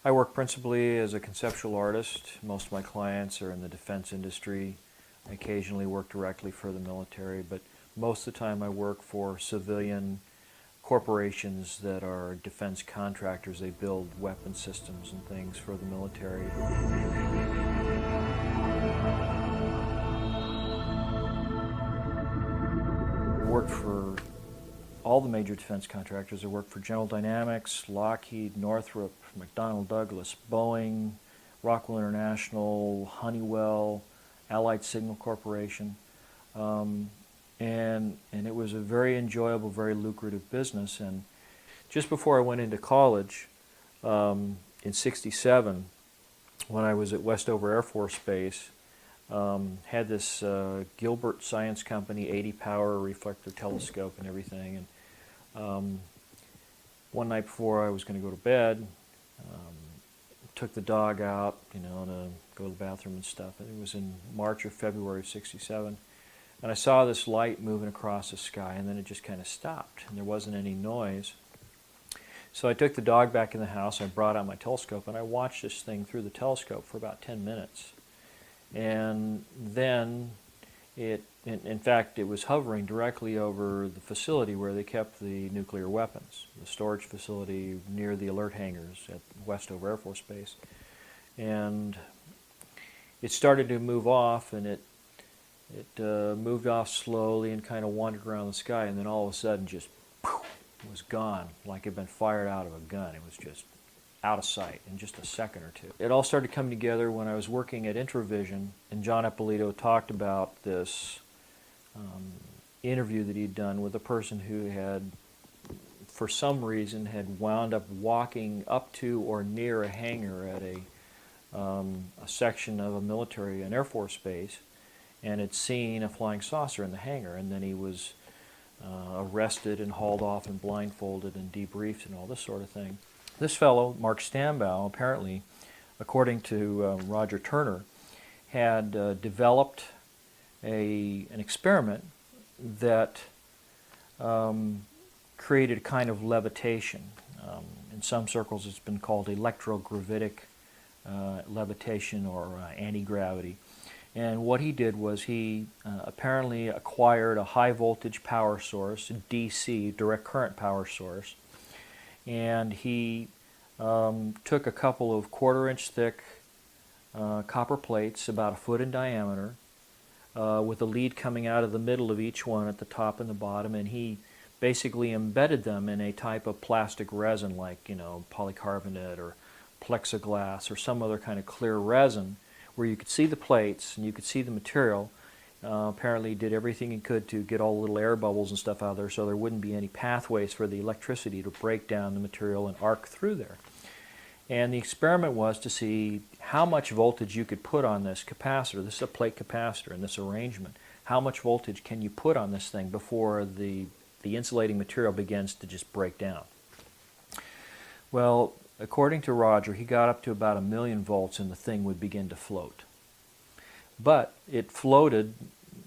I work principally as a conceptual artist. Most of my clients are in the defense industry. I occasionally work directly for the military, but most of the time I work for civilian corporations that are defense contractors. They build weapon systems and things for the military. I worked for all the major defense contractors. I worked for General Dynamics, Lockheed, Northrop, McDonnell Douglas, Boeing, Rockwell International, Honeywell, Allied Signal Corporation. And it was a very enjoyable, very lucrative business. And just before I went into college, in '67, when I was at Westover Air Force Base, had this Gilbert Science Company 80 power reflector telescope and everything. And one night before I was going to go to bed, took the dog out, to go to the bathroom and stuff. And it was in March or February of '67. And I saw this light moving across the sky, and then it just kind of stopped, and there wasn't any noise. So I took the dog back in the house, I brought out my telescope, and I watched this thing through the telescope for about 10 minutes. And then in fact, it was hovering directly over the facility where they kept the nuclear weapons, the storage facility near the alert hangars at Westover Air Force Base. And it started to move off, and it moved off slowly and kind of wandered around the sky, and then all of a sudden just poof, was gone, like it had been fired out of a gun. It was just out of sight in just a second or two. It all started coming together when I was working at Intravision, and John Ippolito talked about this interview that he'd done with a person who had, for some reason, had wound up walking up to or near a hangar at a section of a military, an Air Force base, and had seen a flying saucer in the hangar, and then he was arrested and hauled off and blindfolded and debriefed and all this sort of thing. This fellow, Mark Stambaugh, apparently, according to Roger Turner, had developed an experiment that created a kind of levitation. In some circles it's been called electrogravitic levitation or anti-gravity. And what he did was he apparently acquired a high voltage power source, DC, direct current power source, and he took a couple of 1/4 inch thick copper plates about 1 foot in diameter with a lead coming out of the middle of each one at the top and the bottom, and he basically embedded them in a type of plastic resin like polycarbonate or plexiglass or some other kind of clear resin, where you could see the plates and you could see the material. Apparently did everything he could to get all the little air bubbles and stuff out of there so there wouldn't be any pathways for the electricity to break down the material and arc through there. And the experiment was to see how much voltage you could put on this capacitor. This is a plate capacitor in this arrangement. How much voltage can you put on this thing before the insulating material begins to just break down? Well, according to Roger, he got up to about 1,000,000 volts and the thing would begin to float. But it floated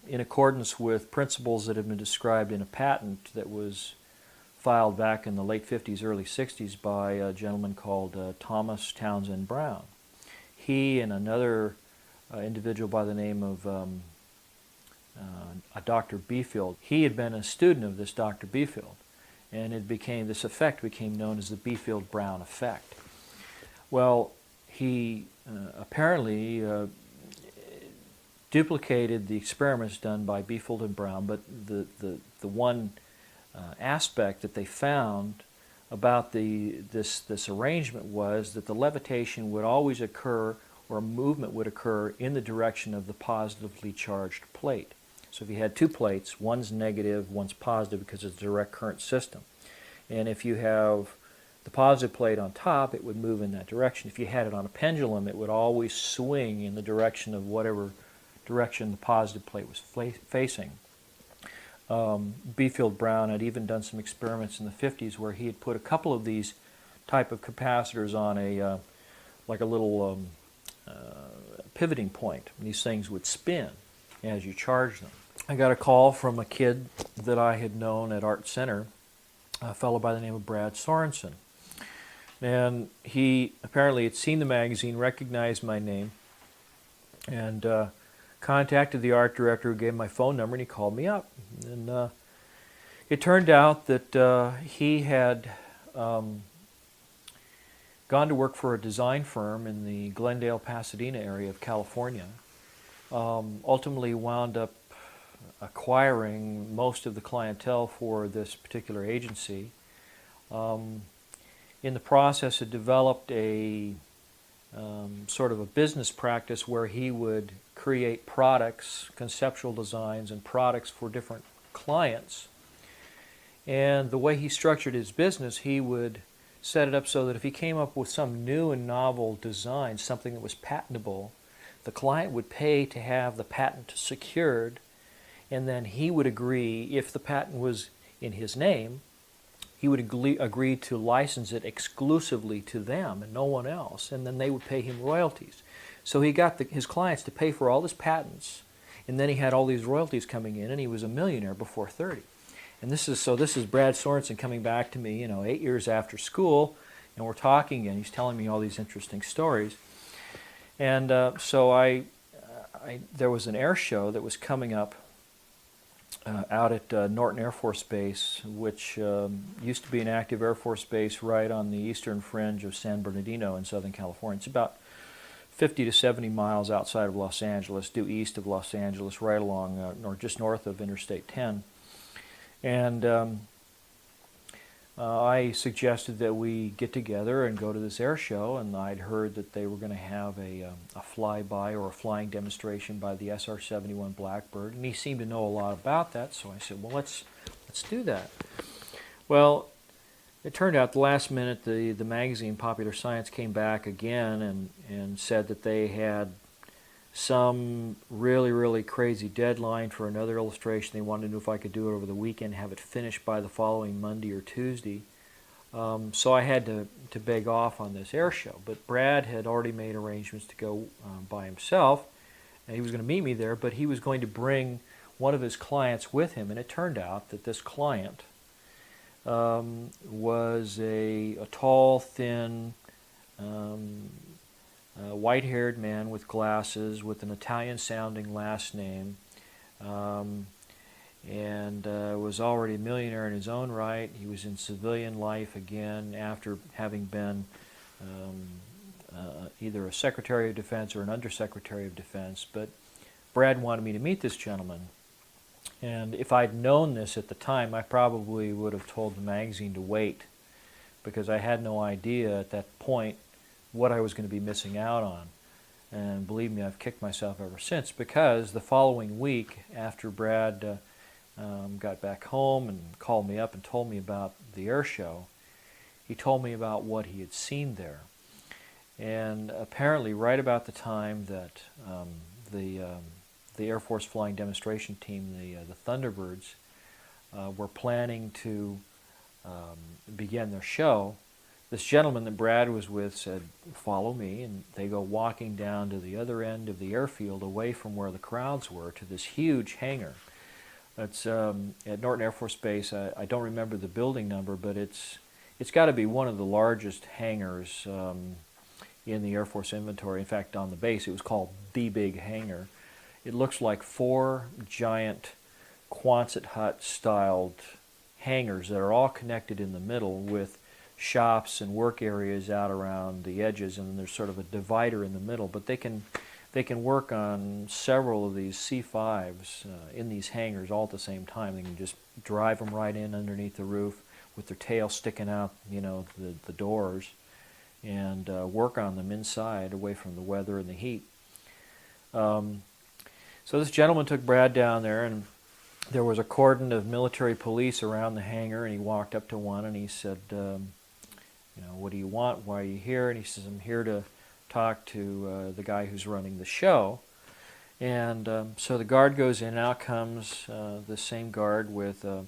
in accordance with principles that have been described in a patent that was filed back in the late 50s, early 60s by a gentleman called Thomas Townsend Brown. He and another individual by the name of a Dr. Beefield, he had been a student of this Dr. Beefield, and this effect became known as the Beefield-Brown effect. Well, he apparently duplicated the experiments done by Beefield and Brown, but the one aspect that they found about this arrangement was that the levitation would always occur, or movement would occur, in the direction of the positively charged plate. So if you had two plates, one's negative, one's positive because it's a direct current system. And if you have the positive plate on top, it would move in that direction. If you had it on a pendulum, it would always swing in the direction of whatever direction the positive plate was facing. Beefield Brown had even done some experiments in the 50s where he had put a couple of these type of capacitors on a like a little pivoting point. And these things would spin as you charge them. I got a call from a kid that I had known at Art Center, a fellow by the name of Brad Sorensen. And he apparently had seen the magazine, recognized my name, and contacted the art director, who gave him my phone number, and he called me up. And it turned out that he had gone to work for a design firm in the Glendale, Pasadena area of California. Ultimately wound up acquiring most of the clientele for this particular agency. In the process, had developed a sort of a business practice where he would create products, conceptual designs, and products for different clients. And the way he structured his business, he would set it up so that if he came up with some new and novel design, something that was patentable, the client would pay to have the patent secured, and then he would agree, if the patent was in his name, he would agree to license it exclusively to them and no one else, and then they would pay him royalties. So he got his clients to pay for all his patents, and then he had all these royalties coming in, and he was a millionaire before 30. And this is Brad Sorensen coming back to me, 8 years after school, and we're talking again. He's telling me all these interesting stories. And so there was an air show that was coming up out at Norton Air Force Base, which used to be an active Air Force base right on the eastern fringe of San Bernardino in Southern California. It's about 50 to 70 miles outside of Los Angeles, due east of Los Angeles, right along, just north of Interstate 10. And I suggested that we get together and go to this air show, and I'd heard that they were going to have a flyby or a flying demonstration by the SR-71 Blackbird, and he seemed to know a lot about that, so I said, well, let's do that. Well, it turned out the last minute the magazine Popular Science came back again and said that they had some really, really crazy deadline for another illustration. They wanted to know if I could do it over the weekend, have it finished by the following Monday or Tuesday. So I had to beg off on this air show. But Brad had already made arrangements to go by himself, and he was going to meet me there, but he was going to bring one of his clients with him. And it turned out that this client was a tall, thin, white-haired man with glasses, with an Italian-sounding last name, and was already a millionaire in his own right. He was in civilian life again after having been either a Secretary of Defense or an Undersecretary of Defense. But Brad wanted me to meet this gentleman. And if I'd known this at the time, I probably would have told the magazine to wait, because I had no idea at that point what I was going to be missing out on. And believe me, I've kicked myself ever since, because the following week, after Brad got back home and called me up and told me about the air show, he told me about what he had seen there. And apparently right about the time that the Air Force Flying Demonstration Team, the Thunderbirds, were planning to begin their show, this gentleman that Brad was with said, "Follow me," and they go walking down to the other end of the airfield, away from where the crowds were, to this huge hangar. It's at Norton Air Force Base. I don't remember the building number, but it's got to be one of the largest hangars in the Air Force inventory. In fact, on the base, it was called the Big Hangar. It looks like 4 giant Quonset hut-styled hangars that are all connected in the middle with shops and work areas out around the edges, and there's sort of a divider in the middle. But they can work on several of these C5s in these hangars all at the same time. They can just drive them right in underneath the roof with their tail sticking out, the doors, and work on them inside, away from the weather and the heat. So this gentleman took Brad down there, and there was a cordon of military police around the hangar, and he walked up to one and he said, "What do you want? Why are you here?" And he says, "I'm here to talk to the guy who's running the show." And so the guard goes in, and out comes the same guard with a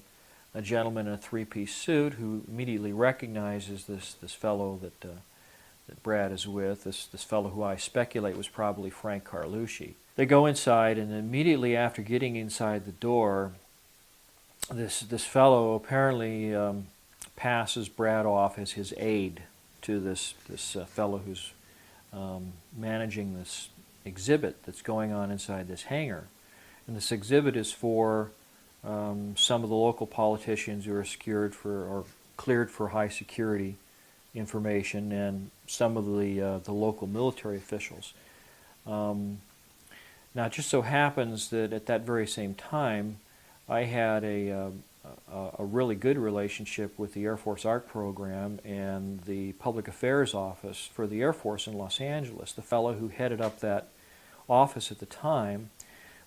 gentleman in a 3-piece suit, who immediately recognizes this fellow that Brad is with, this fellow who I speculate was probably Frank Carlucci. They go inside, and immediately after getting inside the door, this fellow apparently passes Brad off as his aide. to this fellow who's managing this exhibit that's going on inside this hangar. And this exhibit is for some of the local politicians who are secured for or cleared for high security information, and some of the local military officials. Now, it just so happens that at that very same time, I had a really good relationship with the Air Force Art Program and the Public Affairs Office for the Air Force in Los Angeles. The fellow who headed up that office at the time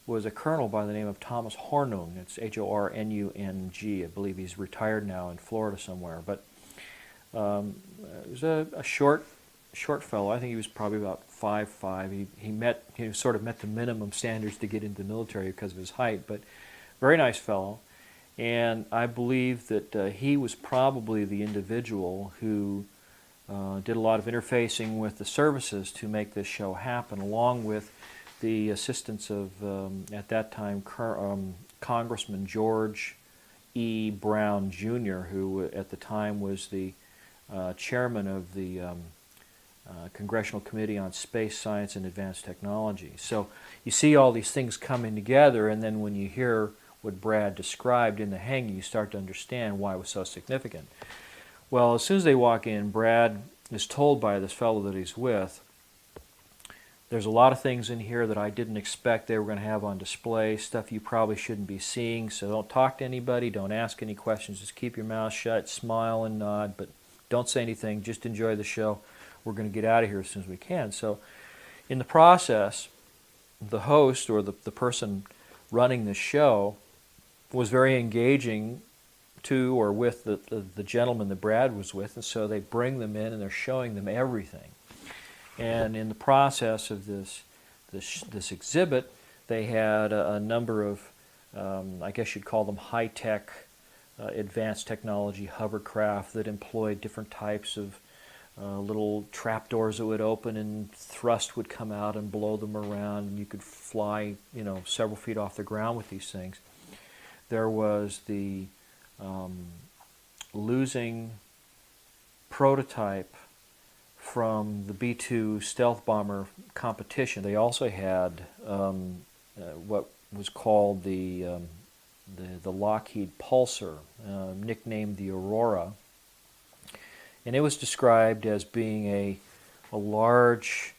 was a colonel by the name of Thomas Hornung. It's Hornung. I believe he's retired now in Florida somewhere. But he was a short fellow. I think he was probably about 5'5". He sort of met the minimum standards to get into the military because of his height. But very nice fellow. And I believe that he was probably the individual who did a lot of interfacing with the services to make this show happen, along with the assistance of, at that time, Congressman George E. Brown, Jr., who at the time was the chairman of the Congressional Committee on Space Science and Advanced Technology. So you see all these things coming together, and then when you hear what Brad described in the hanging, you start to understand why it was so significant. Well, as soon as they walk in, Brad is told by this fellow that he's with, there's a lot of things in here that I didn't expect they were going to have on display, stuff you probably shouldn't be seeing, so don't talk to anybody, don't ask any questions, just keep your mouth shut, smile and nod, but don't say anything, just enjoy the show. We're going to get out of here as soon as we can. So in the process, the host or the person running the show was very engaging to or with the gentleman that Brad was with, and so they bring them in and they're showing them everything. And in the process of this exhibit, they had a number of, I guess you'd call them high-tech, advanced technology hovercraft that employed different types of little trapdoors that would open and thrust would come out and blow them around, and you could fly, several feet off the ground with these things. There was the losing prototype from the B-2 stealth bomber competition. They also had what was called the Lockheed Pulsar, nicknamed the Aurora, and it was described as being a large,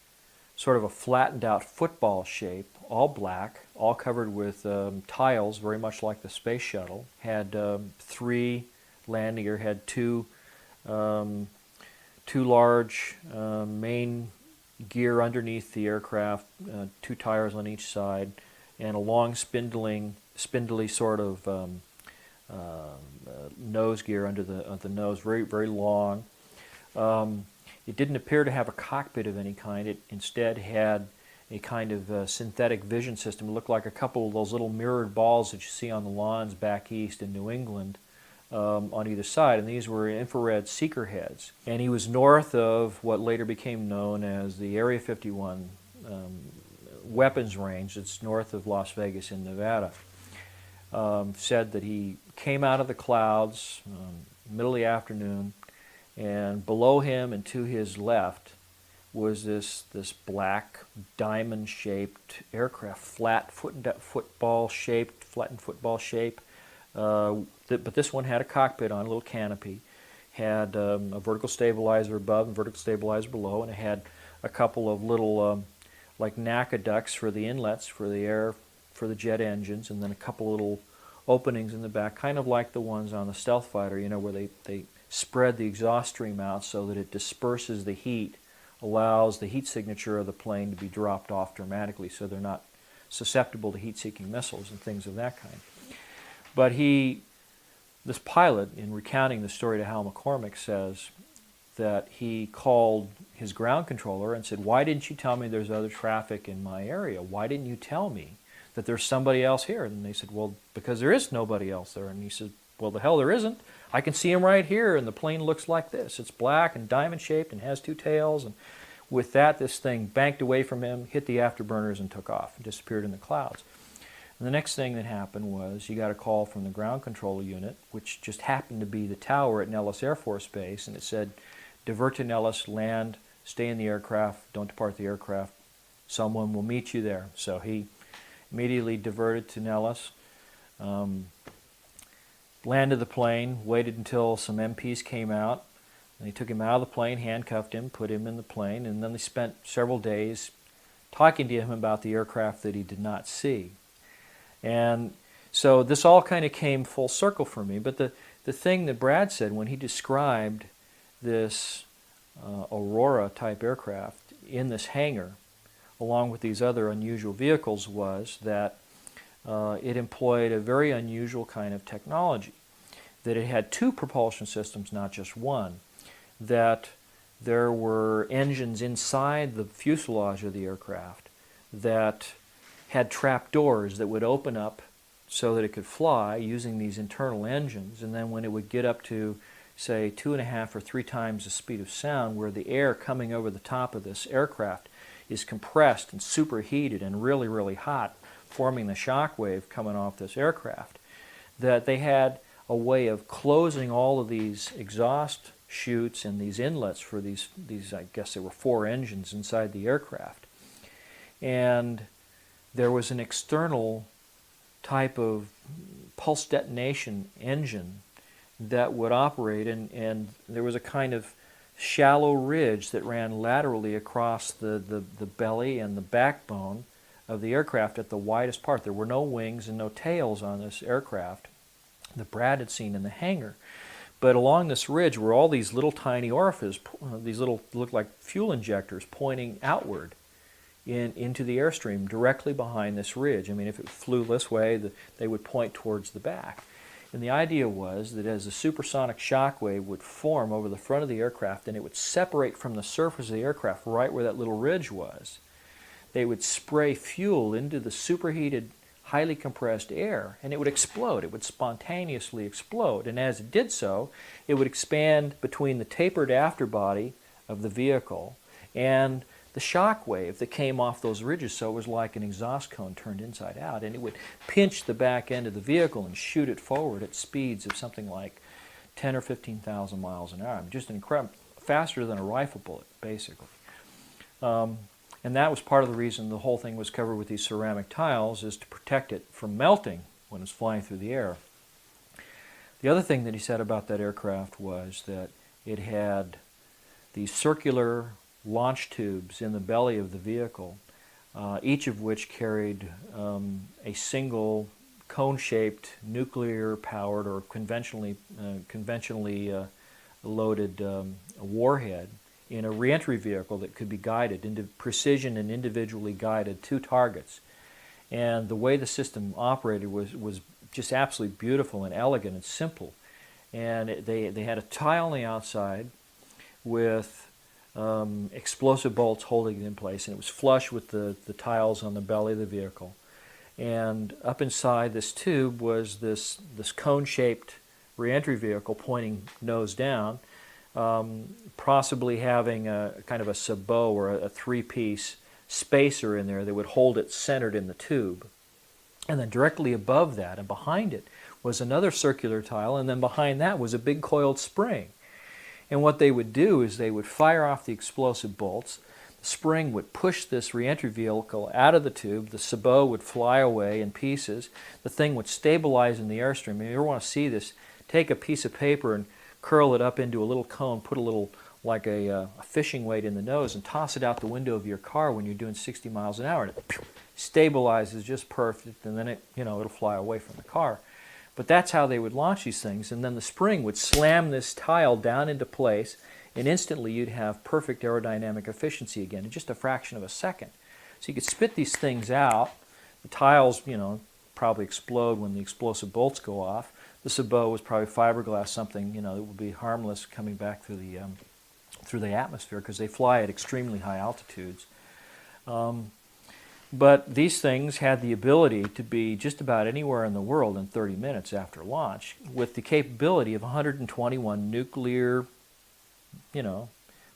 sort of a flattened out football shape, all black, all covered with tiles, very much like the space shuttle. Had 3 landing gear, had two large main gear underneath the aircraft, 2 tires on each side, and a long spindly sort of nose gear under the nose, very, very long. It didn't appear to have a cockpit of any kind. It instead had a kind of synthetic vision system. It looked like a couple of those little mirrored balls that you see on the lawns back east in New England on either side, and these were infrared seeker heads. And he was north of what later became known as the Area 51 weapons range. It's north of Las Vegas in Nevada. Said that he came out of the clouds middle of the afternoon, and below him and to his left was this black diamond-shaped aircraft, flattened football shape. But this one had a cockpit on, a little canopy, had a vertical stabilizer above and vertical stabilizer below, and it had a couple of little like NACA ducts for the inlets for the air, for the jet engines, and then a couple little openings in the back, kind of like the ones on the stealth fighter, where they spread the exhaust stream out so that it disperses the heat, allows the heat signature of the plane to be dropped off dramatically so they're not susceptible to heat-seeking missiles and things of that kind. But this pilot, in recounting the story to Hal McCormick, says that he called his ground controller and said, "Why didn't you tell me there's other traffic in my area? Why didn't you tell me that there's somebody else here?" And they said, "Well, because there is nobody else there." And he said, "Well, the hell there isn't. I can see him right here, and the plane looks like this. It's black and diamond-shaped and has 2 tails." And with that, this thing banked away from him, hit the afterburners, and took off and disappeared in the clouds. And the next thing that happened was you got a call from the ground control unit, which just happened to be the tower at Nellis Air Force Base, and it said, divert to Nellis, land, stay in the aircraft, don't depart the aircraft. Someone will meet you there. So he immediately diverted to Nellis, landed the plane, waited until some MPs came out, and they took him out of the plane, handcuffed him, put him in the plane, and then they spent several days talking to him about the aircraft that he did not see. And so this all kind of came full circle for me. But the thing that Brad said when he described this Aurora-type aircraft in this hangar, along with these other unusual vehicles, was that it employed a very unusual kind of technology. That it had two propulsion systems, not just one. That there were engines inside the fuselage of the aircraft that had trap doors that would open up so that it could fly using these internal engines. And then when it would get up to, say, 2.5 or 3 times the speed of sound, where the air coming over the top of this aircraft is compressed and superheated and really, really hot, forming the shock wave coming off this aircraft, that they had a way of closing all of these exhaust chutes and these inlets for these I guess there were 4 engines inside the aircraft. And there was an external type of pulse detonation engine that would operate, and there was a kind of shallow ridge that ran laterally across the belly and the backbone of the aircraft at the widest part. There were no wings and no tails on this aircraft that Brad had seen in the hangar. But along this ridge were all these little tiny orifices, these little, looked like fuel injectors pointing outward into the airstream directly behind this ridge. I mean, if it flew this way, they would point towards the back. And the idea was that as a supersonic shock wave would form over the front of the aircraft and it would separate from the surface of the aircraft right where that little ridge was, they would spray fuel into the superheated, highly compressed air, and it would explode. It would spontaneously explode. And as it did so, it would expand between the tapered afterbody of the vehicle and the shock wave that came off those ridges, so it was like an exhaust cone turned inside out, and it would pinch the back end of the vehicle and shoot it forward at speeds of something like 10 or 15,000 miles an hour. I mean, just incredible, faster than a rifle bullet, basically. And that was part of the reason the whole thing was covered with these ceramic tiles, is to protect it from melting when it's flying through the air. The other thing that he said about that aircraft was that it had these circular launch tubes in the belly of the vehicle, each of which carried a single cone-shaped nuclear-powered or conventionally loaded warhead in a reentry vehicle that could be guided into precision and individually guided to targets. And the way the system operated was just absolutely beautiful and elegant and simple. And they had a tile on the outside with explosive bolts holding it in place, and it was flush with the tiles on the belly of the vehicle. And up inside this tube was this cone-shaped reentry vehicle pointing nose down, possibly having a kind of a sabot or a 3-piece spacer in there that would hold it centered in the tube. And then directly above that and behind it was another circular tile, and then behind that was a big coiled spring. And what they would do is they would fire off the explosive bolts. The spring would push this reentry vehicle out of the tube. The sabot would fly away in pieces. The thing would stabilize in the airstream. If you ever want to see this, take a piece of paper and curl it up into a little cone, put a little, like a fishing weight in the nose, and toss it out the window of your car when you're doing 60 miles an hour. And it stabilizes just perfect, and then it'll fly away from the car. But that's how they would launch these things, and then the spring would slam this tile down into place, and instantly you'd have perfect aerodynamic efficiency again in just a fraction of a second. So you could spit these things out. The tiles, probably explode when the explosive bolts go off. The sabot was probably fiberglass, something that would be harmless coming back through the atmosphere, because they fly at extremely high altitudes. But these things had the ability to be just about anywhere in the world in 30 minutes after launch, with the capability of 121 nuclear,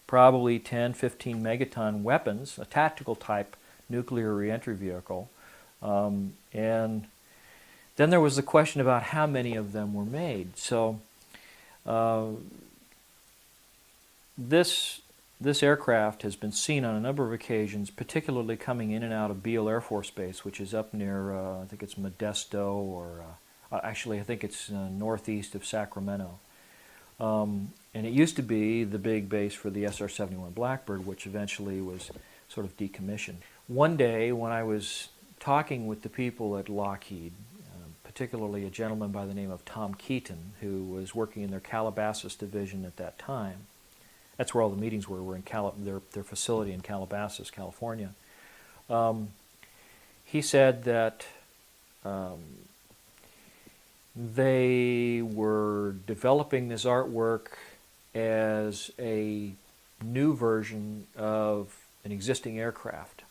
probably 10, 15 megaton weapons, a tactical type nuclear reentry vehicle. And then there was the question about how many of them were made. So this aircraft has been seen on a number of occasions, particularly coming in and out of Beale Air Force Base, which is up near, I think it's Modesto, or actually I think it's northeast of Sacramento. And it used to be the big base for the SR-71 Blackbird, which eventually was sort of decommissioned. One day when I was talking with the people at Lockheed, particularly a gentleman by the name of Tom Keaton, who was working in their Calabasas division at that time. That's where all the meetings were in their facility in Calabasas, California. He said that they were developing this artwork as a new version of an existing aircraft.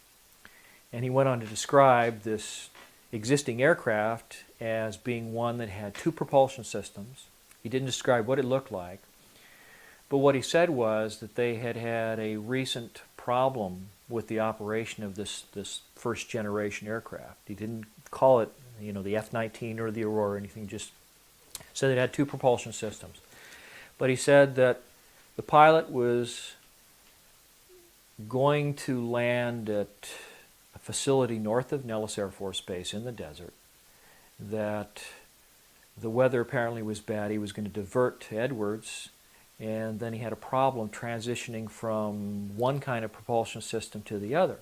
And he went on to describe this existing aircraft as being one that had two propulsion systems. He didn't describe what it looked like, but what he said was that they had had a recent problem with the operation of this first generation aircraft. He didn't call it, the F-19 or the Aurora or anything, just said it had two propulsion systems. But he said that the pilot was going to land at a facility north of Nellis Air Force Base in the desert, that the weather apparently was bad. He was going to divert to Edwards, and then he had a problem transitioning from one kind of propulsion system to the other.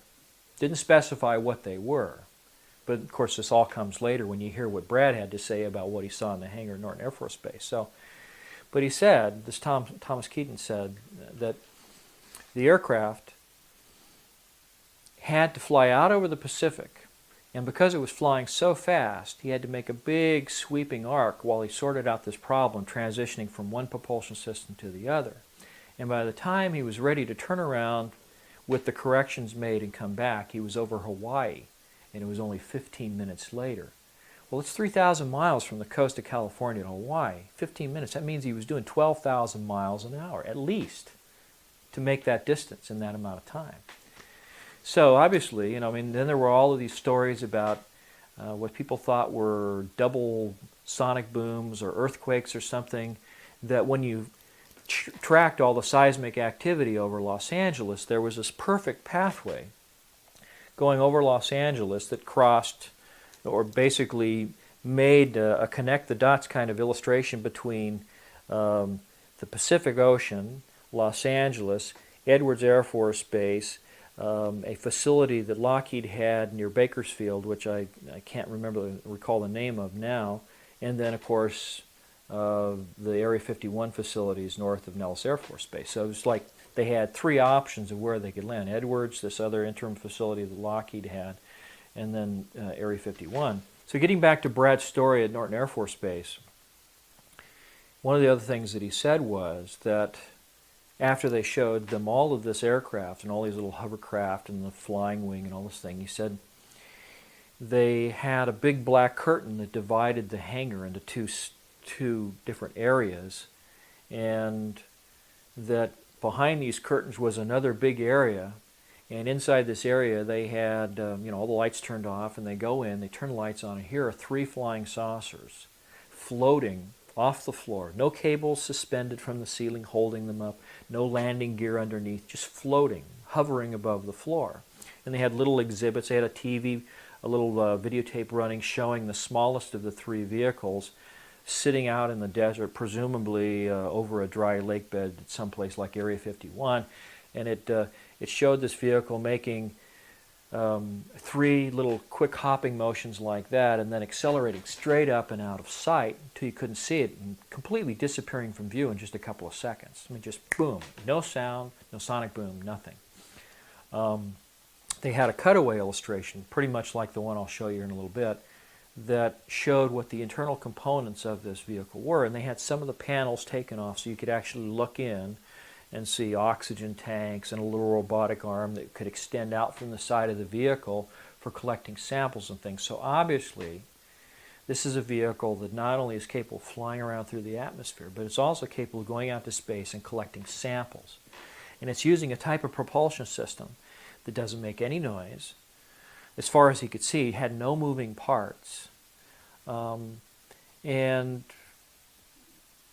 Didn't specify what they were, but of course this all comes later when you hear what Brad had to say about what he saw in the hangar at Norton Air Force Base. But he said, Thomas Keaton said, that the aircraft had to fly out over the Pacific, and because it was flying so fast, he had to make a big sweeping arc while he sorted out this problem, transitioning from one propulsion system to the other. And by the time he was ready to turn around with the corrections made and come back, he was over Hawaii, and it was only 15 minutes later. Well, it's 3,000 miles from the coast of California to Hawaii. 15 minutes, that means he was doing 12,000 miles an hour, at least, to make that distance in that amount of time. So obviously, then there were all of these stories about what people thought were double sonic booms or earthquakes or something, that when you tracked all the seismic activity over Los Angeles, there was this perfect pathway going over Los Angeles that crossed, or basically made a connect the dots kind of illustration between the Pacific Ocean, Los Angeles, Edwards Air Force Base, a facility that Lockheed had near Bakersfield, which I can't recall the name of now, and then of course the Area 51 facilities north of Nellis Air Force Base. So it was like they had three options of where they could land: Edwards, this other interim facility that Lockheed had, and then Area 51. So getting back to Brad's story at Norton Air Force Base, one of the other things that he said was that after they showed them all of this aircraft and all these little hovercraft and the flying wing and all this thing, he said they had a big black curtain that divided the hangar into two different areas, and that behind these curtains was another big area, and inside this area they had all the lights turned off, and they go in, they turn the lights on, and here are three flying saucers floating off the floor. No cables suspended from the ceiling holding them up, no landing gear underneath, just floating, hovering above the floor. And they had little exhibits. They had a little videotape running showing the smallest of the three vehicles sitting out in the desert, presumably over a dry lake bed at some place like Area 51. And it showed this vehicle making three little quick hopping motions like that, and then accelerating straight up and out of sight until you couldn't see it, and completely disappearing from view in just a couple of seconds. Just boom, no sound, no sonic boom, nothing. They had a cutaway illustration, pretty much like the one I'll show you in a little bit, that showed what the internal components of this vehicle were, and they had some of the panels taken off so you could actually look in and see oxygen tanks and a little robotic arm that could extend out from the side of the vehicle for collecting samples and things. So obviously, this is a vehicle that not only is capable of flying around through the atmosphere, but it's also capable of going out to space and collecting samples. And it's using a type of propulsion system that doesn't make any noise. As far as he could see, it had no moving parts, and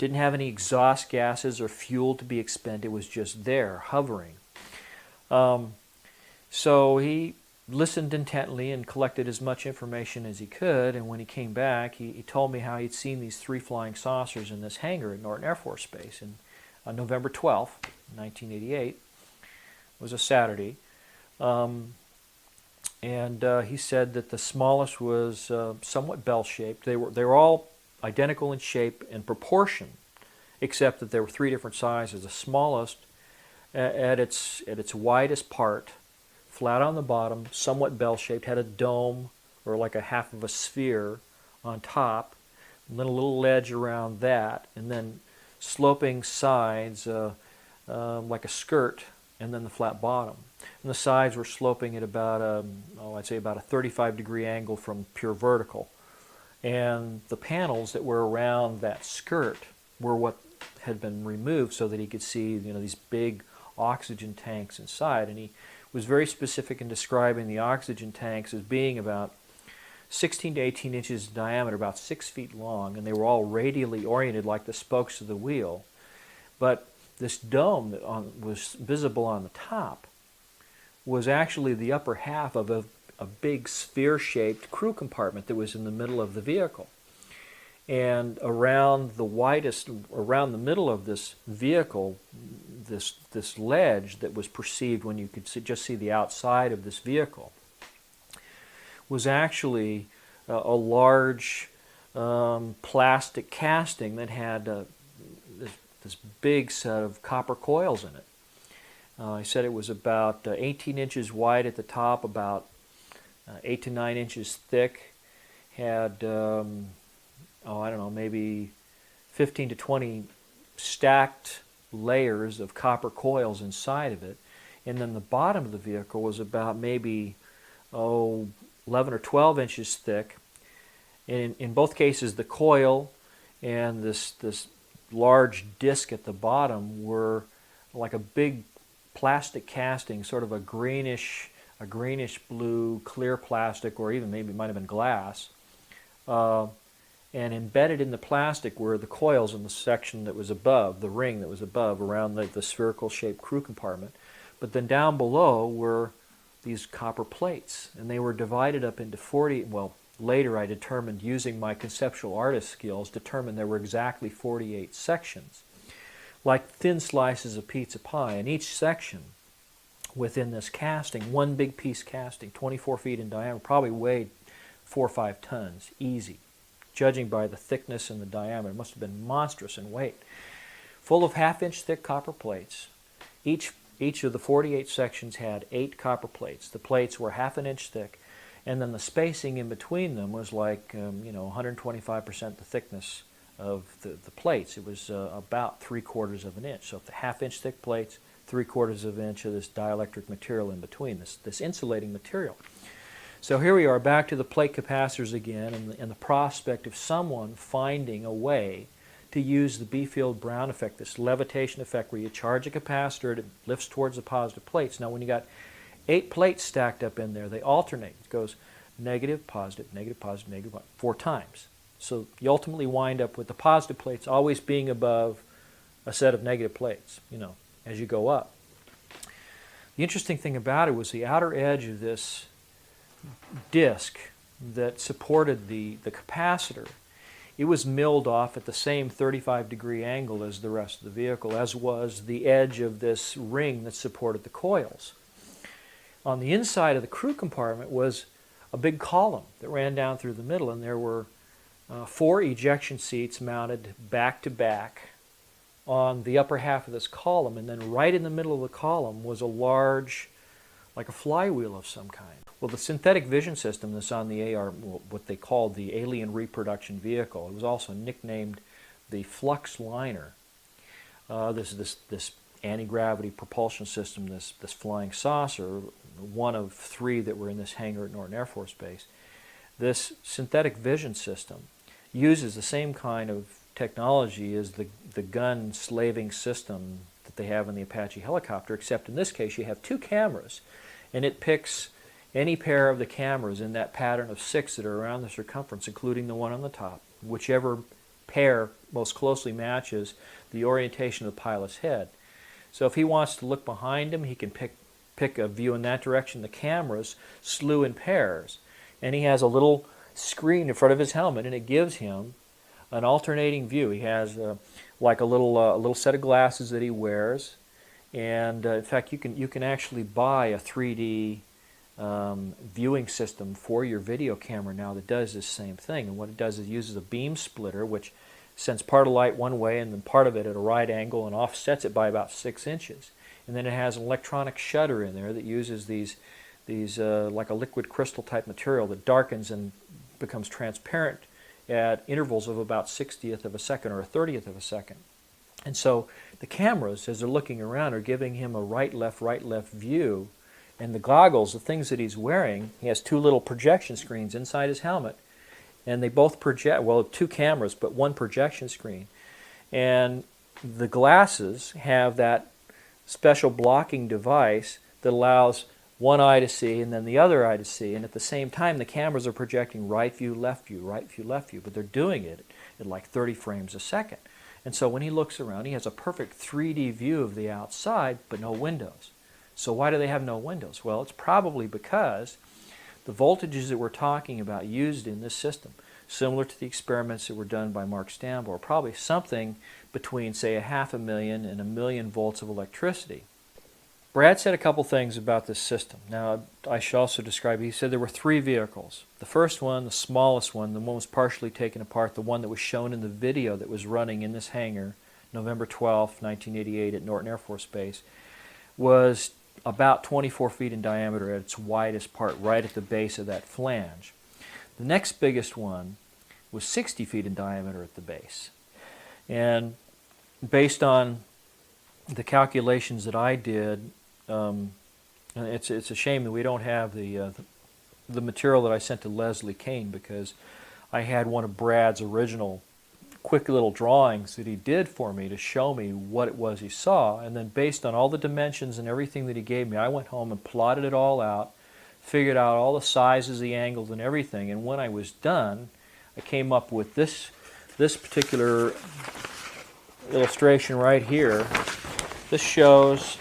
Didn't have any exhaust gases or fuel to be expended. It was just there, hovering. So he listened intently and collected as much information as he could, and when he came back, he told me how he'd seen these 3 flying saucers in this hangar at Norton Air Force Base. And on November 12th, 1988, it was a Saturday, and he said that the smallest was somewhat bell-shaped. They were all identical in shape and proportion, except that there were 3 different sizes. The smallest, at its widest part, flat on the bottom, somewhat bell-shaped, had a dome or like a half of a sphere on top, and then a little ledge around that, and then sloping sides like a skirt, and then the flat bottom. And the sides were sloping at about I'd say about a 35-degree angle from pure vertical. And the panels that were around that skirt were what had been removed so that he could see, these big oxygen tanks inside. And he was very specific in describing the oxygen tanks as being about 16 to 18 inches in diameter, about 6 feet long, and they were all radially oriented like the spokes of the wheel. But this dome that was visible on the top was actually the upper half of a big sphere-shaped crew compartment that was in the middle of the vehicle. And around the middle of this vehicle, this ledge that was perceived when you could just see the outside of this vehicle, was actually a large plastic casting that had this big set of copper coils in it. He said it was about 18 inches wide at the top, about 8 to 9 inches thick, had I don't know, maybe 15 to 20 stacked layers of copper coils inside of it. And then the bottom of the vehicle was about maybe 11 or 12 inches thick. And in both cases, the coil and this large disc at the bottom were like a big plastic casting, sort of a greenish blue clear plastic, or even maybe it might have been glass. And embedded in the plastic were the coils in the section that was above, the ring that was above, around the spherical-shaped crew compartment. But then down below were these copper plates, and they were divided up into 40, well, later I determined, using my conceptual artist skills, determined there were exactly 48 sections, like thin slices of pizza pie, and each section within this casting, one big piece casting, 24 feet in diameter, probably weighed 4 or 5 tons, easy. Judging by the thickness and the diameter, it must have been monstrous in weight. Full of half-inch thick copper plates. Each of the 48 sections had 8 copper plates. The plates were half an inch thick, and then the spacing in between them was like 125% the thickness of the plates. It was about 3/4 of an inch. So the half-inch thick plates, 3/4 of an inch of this dielectric material in between, this insulating material. So here we are, back to the plate capacitors again, and the prospect of someone finding a way to use the B-field-Brown effect, this levitation effect where you charge a capacitor, it lifts towards the positive plates. Now when you got 8 plates stacked up in there, they alternate. It goes negative, positive, negative, positive, negative, 4 times. So you ultimately wind up with the positive plates always being above a set of negative plates, as you go up. The interesting thing about it was the outer edge of this disc that supported the capacitor. It was milled off at the same 35-degree angle as the rest of the vehicle, as was the edge of this ring that supported the coils. On the inside of the crew compartment was a big column that ran down through the middle, and there were 4 ejection seats mounted back to back on the upper half of this column, and then right in the middle of the column was a large, like a flywheel of some kind. Well, the synthetic vision system that's on the AR, what they called the Alien Reproduction Vehicle, it was also nicknamed the Flux Liner. This anti-gravity propulsion system, this flying saucer, one of 3 that were in this hangar at Norton Air Force Base. This synthetic vision system uses the same kind of technology as the gun slaving system that they have in the Apache helicopter, except in this case you have 2 cameras, and it picks any pair of the cameras in that pattern of 6 that are around the circumference, including the one on the top. Whichever pair most closely matches the orientation of the pilot's head. So if he wants to look behind him, he can pick a view in that direction. The cameras slew in pairs, and he has a little screen in front of his helmet, and it gives him an alternating view. He has like a little set of glasses that he wears, and in fact, you can actually buy a 3D viewing system for your video camera now that does this same thing. And what it does is it uses a beam splitter, which sends part of light one way and then part of it at a right angle and offsets it by about 6 inches. And then it has an electronic shutter in there that uses these like a liquid crystal type material that darkens and becomes transparent at intervals of about 1/60th of a second or a 1/30th of a second. And so the cameras, as they're looking around, are giving him a right-left view. And the goggles, the things that he's wearing, he has 2 little projection screens inside his helmet. And they both project, well, 2 cameras, but 1 projection screen. And the glasses have that special blocking device that allows one eye to see and then the other eye to see. And at the same time, the cameras are projecting right view, left view, right view, left view. But they're doing it at like 30 frames a second. And so when he looks around, he has a perfect 3D view of the outside, but no windows. So why do they have no windows? Well, it's probably because the voltages that we're talking about used in this system, similar to the experiments that were done by Mark Stambo, are probably something between, say, 500,000 and 1,000,000 volts of electricity. Brad said a couple things about this system. Now, I should also describe it. He said there were 3 vehicles. The first one, the smallest one, the one was partially taken apart, the one that was shown in the video that was running in this hangar, November 12, 1988 at Norton Air Force Base, was about 24 feet in diameter at its widest part, right at the base of that flange. The next biggest one was 60 feet in diameter at the base. And based on the calculations that I did, it's a shame that we don't have the material that I sent to Leslie Kane, because I had one of Brad's original quick little drawings that he did for me to show me what it was he saw. And then based on all the dimensions and everything that he gave me, I went home and plotted it all out, figured out all the sizes, the angles, and everything. And when I was done, I came up with this particular illustration right here. This shows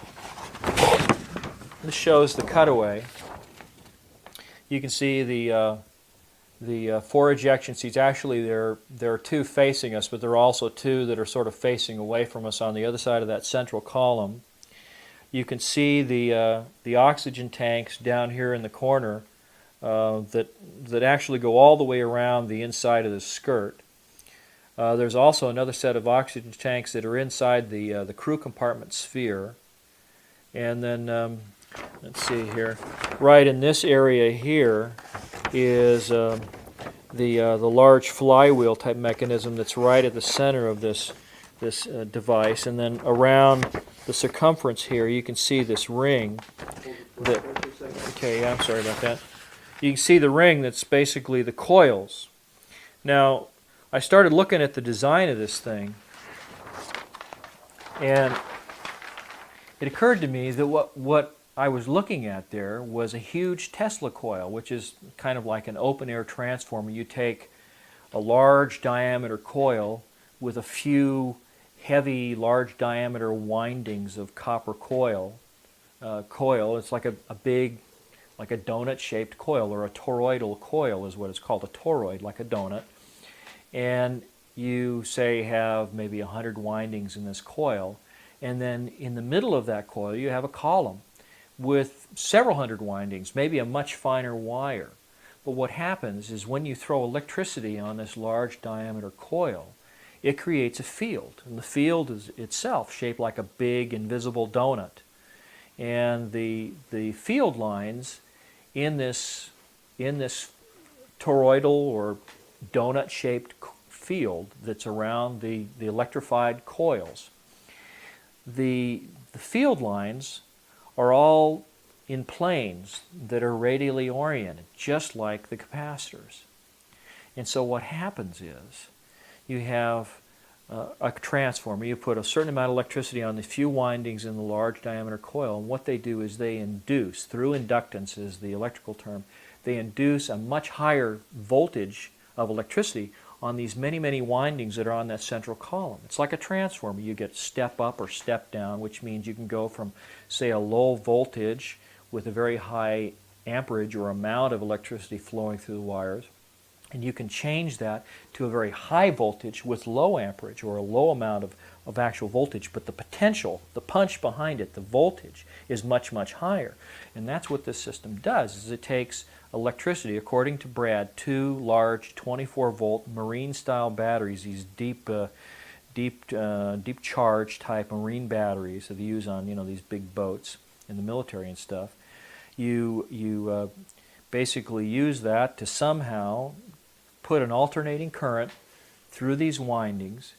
the cutaway. You can see the 4 ejection seats. Actually, there are 2 facing us, but there are also 2 that are sort of facing away from us on the other side of that central column. You can see the oxygen tanks down here in the corner that actually go all the way around the inside of the skirt. There's also another set of oxygen tanks that are inside the crew compartment sphere. And then, let's see here, right in this area here is the large flywheel type mechanism that's right at the center of this device. And then around the circumference here, you can see this ring. Okay, yeah, I'm sorry about that. You can see the ring that's basically the coils. Now, I started looking at the design of this thing, and it occurred to me that what I was looking at there was a huge Tesla coil, which is kind of like an open-air transformer. You take a large diameter coil with a few heavy, large diameter windings of copper coil. It's like a big, like a donut-shaped coil, or a toroidal coil is what it's called, a toroid, like a donut. And you, say, have maybe 100 windings in this coil, and then in the middle of that coil you have a column with several hundred windings, maybe a much finer wire. But what happens is when you throw electricity on this large diameter coil, it creates a field, and the field is itself shaped like a big invisible donut. And the field lines in this toroidal or donut-shaped field that's around the electrified coils, the field lines are all in planes that are radially oriented, just like the capacitors. And so what happens is you have a transformer. You put a certain amount of electricity on the few windings in the large diameter coil, and what they do is they induce, through inductance is the electrical term, they induce a much higher voltage of electricity on these many, many windings that are on that central column. It's like a transformer. You get step up or step down, which means you can go from, say, a low voltage with a very high amperage or amount of electricity flowing through the wires, and you can change that to a very high voltage with low amperage or a low amount of actual voltage, but the potential, the punch behind it, the voltage, is much, much higher. And that's what this system does, is it takes electricity, according to Brad, 2 large 24-volt marine-style batteries, these deep charge type marine batteries that they use on, you know, these big boats in the military and stuff. You basically use that to somehow put an alternating current through these windings.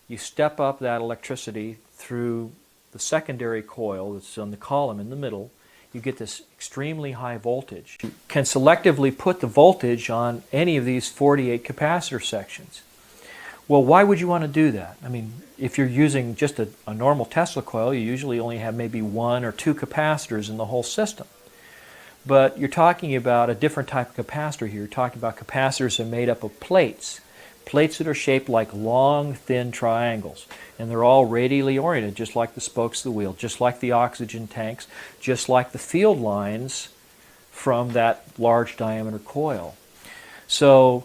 You step up that electricity through the secondary coil that's on the column in the middle. You get this extremely high voltage. You can selectively put the voltage on any of these 48 capacitor sections. Well, why would you want to do that? I mean, if you're using just a normal Tesla coil, you usually only have maybe 1 or 2 capacitors in the whole system. But you're talking about a different type of capacitor here. You're talking about capacitors that are made up of plates. Plates that are shaped like long, thin triangles. And they're all radially oriented, just like the spokes of the wheel, just like the oxygen tanks, just like the field lines from that large diameter coil. So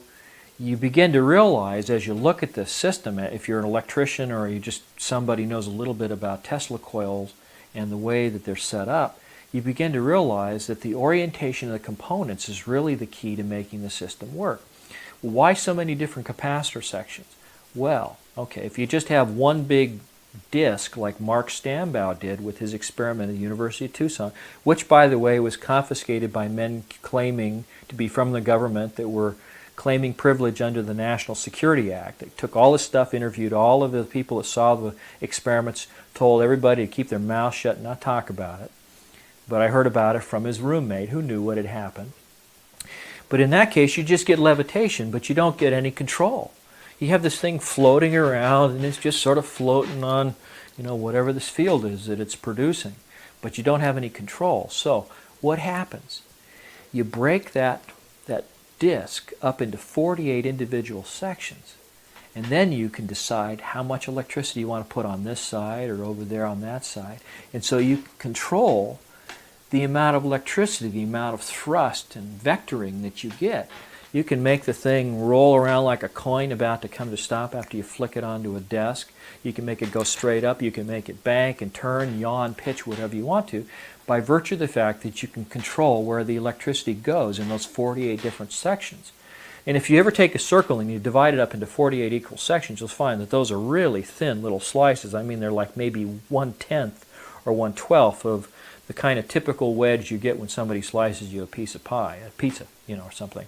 you begin to realize as you look at this system, if you're an electrician or you just somebody knows a little bit about Tesla coils and the way that they're set up, you begin to realize that the orientation of the components is really the key to making the system work. Why so many different capacitor sections? Well, okay, if you just have one big disc like Mark Stambaugh did with his experiment at the University of Tucson, which, by the way, was confiscated by men claiming to be from the government that were claiming privilege under the National Security Act. They took all this stuff, interviewed all of the people that saw the experiments, told everybody to keep their mouth shut and not talk about it. But I heard about it from his roommate who knew what had happened. But in that case, you just get levitation, but you don't get any control. You have this thing floating around, and it's just sort of floating on, you know, whatever this field is that it's producing. But you don't have any control. So what happens? You break that disc up into 48 individual sections, and then you can decide how much electricity you want to put on this side or over there on that side. And so you control the amount of electricity, the amount of thrust and vectoring that you get. You can make the thing roll around like a coin about to come to stop after you flick it onto a desk. You can make it go straight up. You can make it bank and turn, yaw, pitch, whatever you want to, by virtue of the fact that you can control where the electricity goes in those 48 different sections. And if you ever take a circle and you divide it up into 48 equal sections, you'll find that those are really thin little slices. I mean, they're like maybe 1/10 or 1/12 of the kind of typical wedge you get when somebody slices you a piece of pie, a pizza, you know, or something.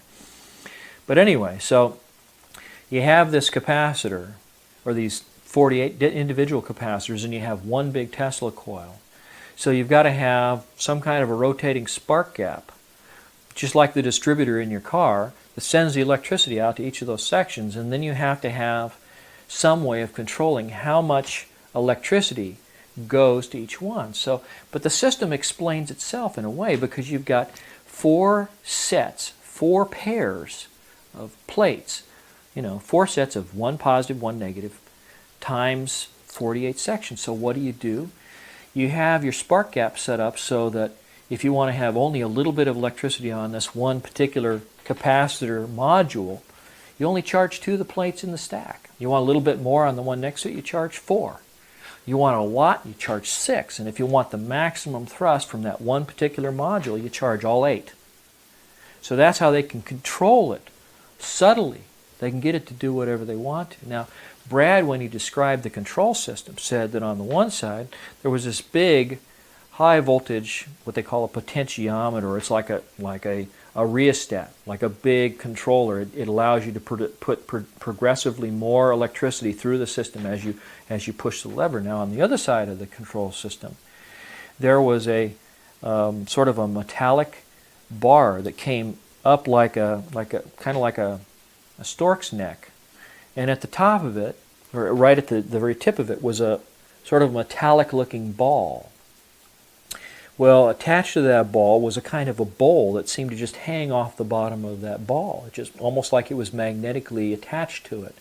But anyway, so you have this capacitor, or these 48 individual capacitors, and you have one big Tesla coil. So you've got to have some kind of a rotating spark gap, just like the distributor in your car, that sends the electricity out to each of those sections, and then you have to have some way of controlling how much electricity goes to each one. So, but the system explains itself in a way, because you've got 4 sets, 4 pairs of plates, you know, 4 sets of 1 positive, 1 negative, times 48 sections. So what do? You have your spark gap set up so that if you want to have only a little bit of electricity on this one particular capacitor module, you only charge 2 of the plates in the stack. You want a little bit more on the one next to it, you charge 4. You want a lot, you charge 6. And if you want the maximum thrust from that one particular module, you charge all 8. So that's how they can control it subtly. They can get it to do whatever they want to. Now, Brad, when he described the control system, said that on the one side there was this big high voltage, what they call a potentiometer. It's like a rheostat, like a big controller. It allows you to put progressively more electricity through the system as you push the lever. Now, on the other side of the control system, there was a sort of a metallic bar that came up like a stork's neck, and at the top of it, or right at the very tip of it, was a sort of metallic-looking ball. Well, attached to that ball was a kind of a bowl that seemed to just hang off the bottom of that ball. It just almost like it was magnetically attached to it.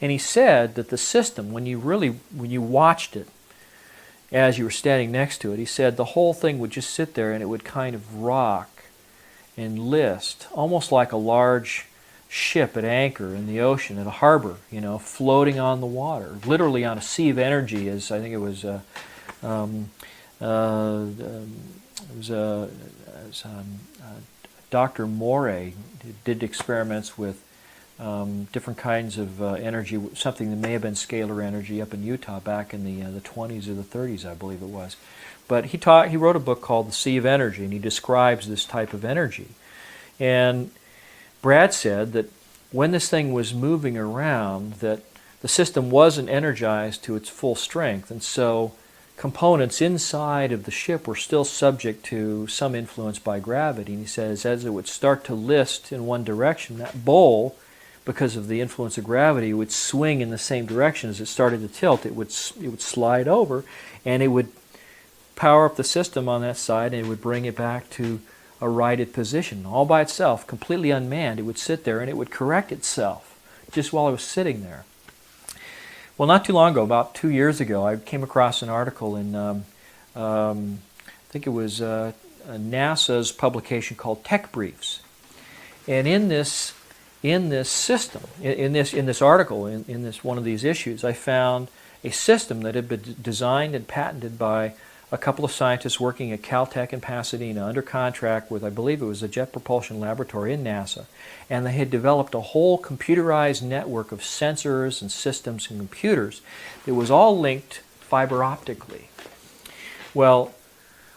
And he said that the system, when you watched it as you were standing next to it, he said the whole thing would just sit there and it would kind of rock and list, almost like a large ship at anchor in the ocean, in a harbor, floating on the water, literally on a sea of energy, as I think it was Dr. Morey did experiments with different kinds of energy, something that may have been scalar energy up in Utah back in the 20s or the 30s, I believe it was. But he wrote a book called The Sea of Energy, and he describes this type of energy. And Brad said that when this thing was moving around, that the system wasn't energized to its full strength, and so components inside of the ship were still subject to some influence by gravity. And he says as it would start to list in one direction, that bowl, because of the influence of gravity, would swing in the same direction. As it started to tilt, it would slide over, and it would power up the system on that side, and it would bring it back to a righted position, all by itself, completely unmanned. It would sit there, and it would correct itself just while it was sitting there. Well, not too long ago, about 2 years ago, I came across an article in, I think it was NASA's publication called Tech Briefs. And in this system, in this article, in this one of these issues, I found a system that had been designed and patented by a couple of scientists working at Caltech in Pasadena under contract with, I believe it was a Jet Propulsion Laboratory in NASA. And they had developed a whole computerized network of sensors and systems and computers that was all linked fiber optically. Well,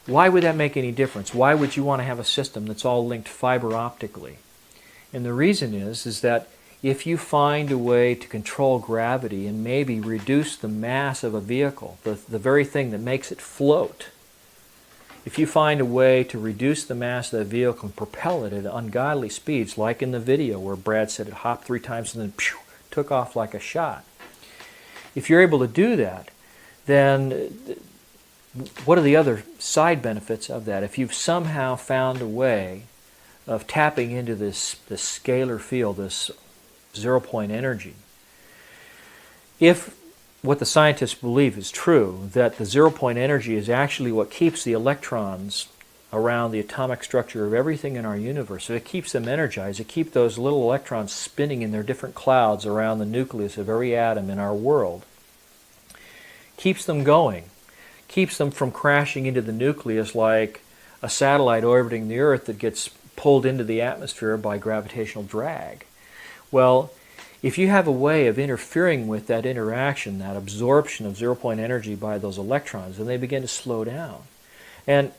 why would that make any difference? Why would you want to have a system that's all linked fiber optically? And the reason is that if you find a way to control gravity and maybe reduce the mass of a vehicle, the very thing that makes it float, if you find a way to reduce the mass of that vehicle and propel it at ungodly speeds, like in the video where Brad said it hopped 3 times and then phew, took off like a shot, if you're able to do that, then what are the other side benefits of that? If you've somehow found a way of tapping into this scalar field, this zero-point energy. If what the scientists believe is true, that the zero-point energy is actually what keeps the electrons around the atomic structure of everything in our universe, so it keeps them energized, it keeps those little electrons spinning in their different clouds around the nucleus of every atom in our world, keeps them going, keeps them from crashing into the nucleus like a satellite orbiting the Earth that gets pulled into the atmosphere by gravitational drag. Well, if you have a way of interfering with that interaction, that absorption of zero-point energy by those electrons, then they begin to slow down. And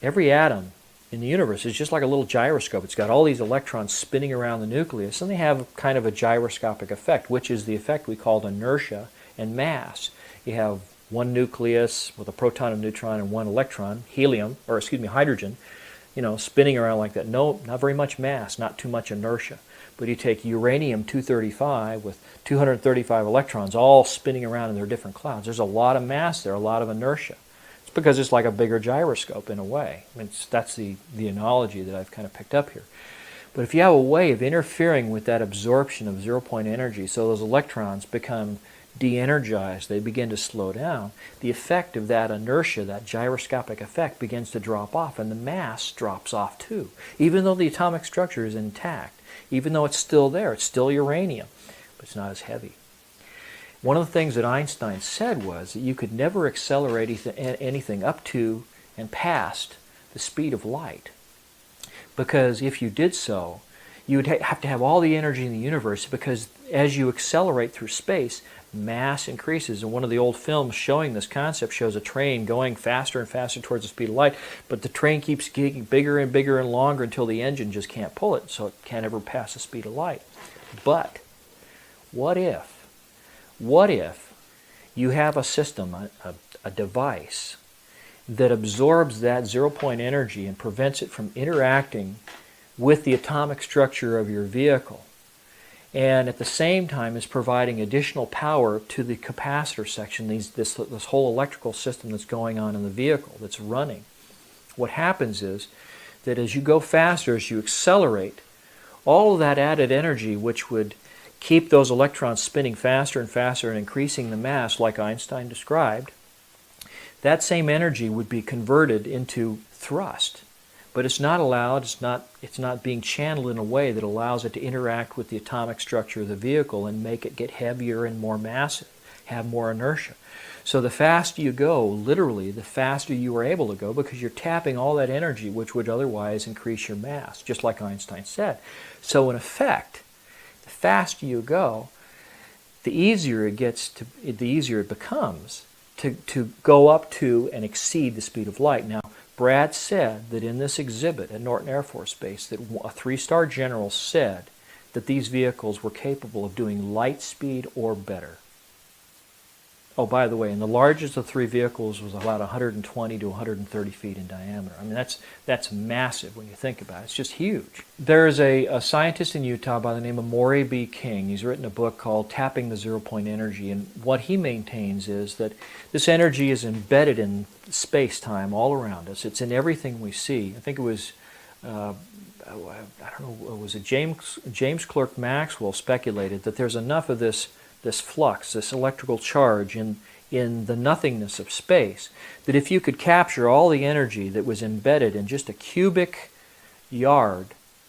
every atom in the universe is just like a little gyroscope. It's got all these electrons spinning around the nucleus, and they have kind of a gyroscopic effect, which is the effect we called inertia and mass. You have one nucleus with a proton and neutron and one electron, hydrogen, spinning around like that. No, not very much mass, not too much inertia. But you take uranium-235 with 235 electrons all spinning around in their different clouds. There's a lot of mass there, a lot of inertia. It's because it's like a bigger gyroscope in a way. That's the analogy that I've kind of picked up here. But if you have a way of interfering with that absorption of zero-point energy so those electrons become de-energized, they begin to slow down, the effect of that inertia, that gyroscopic effect, begins to drop off, and the mass drops off too. Even though the atomic structure is intact, even though it's still there, it's still uranium, but it's not as heavy. One of the things that Einstein said was that you could never accelerate anything up to and past the speed of light. Because if you did so, you would have to have all the energy in the universe, because as you accelerate through space, mass increases. And one of the old films showing this concept shows a train going faster and faster towards the speed of light, but the train keeps getting bigger and bigger and longer until the engine just can't pull it, so it can't ever pass the speed of light. But what if you have a system, a device, that absorbs that zero-point energy and prevents it from interacting with the atomic structure of your vehicle, and at the same time is providing additional power to the capacitor section, this whole electrical system that's going on in the vehicle that's running. what happens is that as you go faster, as you accelerate, all of that added energy, which would keep those electrons spinning faster and faster and increasing the mass like Einstein described, that same energy would be converted into thrust. But it's not allowed, it's not being channeled in a way that allows it to interact with the atomic structure of the vehicle and make it get heavier and more massive, have more inertia. So the faster you go, literally, the faster you are able to go, because you're tapping all that energy which would otherwise increase your mass, just like Einstein said. So in effect, the faster you go, the easier it becomes to go up to and exceed the speed of light. Now, Brad said that in this exhibit at Norton Air Force Base that a 3-star general said that these vehicles were capable of doing light speed or better. Oh, by the way, and the largest of 3 vehicles was about 120 to 130 feet in diameter. I mean, that's massive when you think about it. It's just huge. There's a scientist in Utah by the name of Maury B. King. He's written a book called Tapping the Zero-Point Energy, and what he maintains is that this energy is embedded in space-time all around us. It's in everything we see. I think it was, I don't know, was it James Clerk Maxwell speculated that there's enough of this flux, this electrical charge in the nothingness of space, that if you could capture all the energy that was embedded in just a cubic yard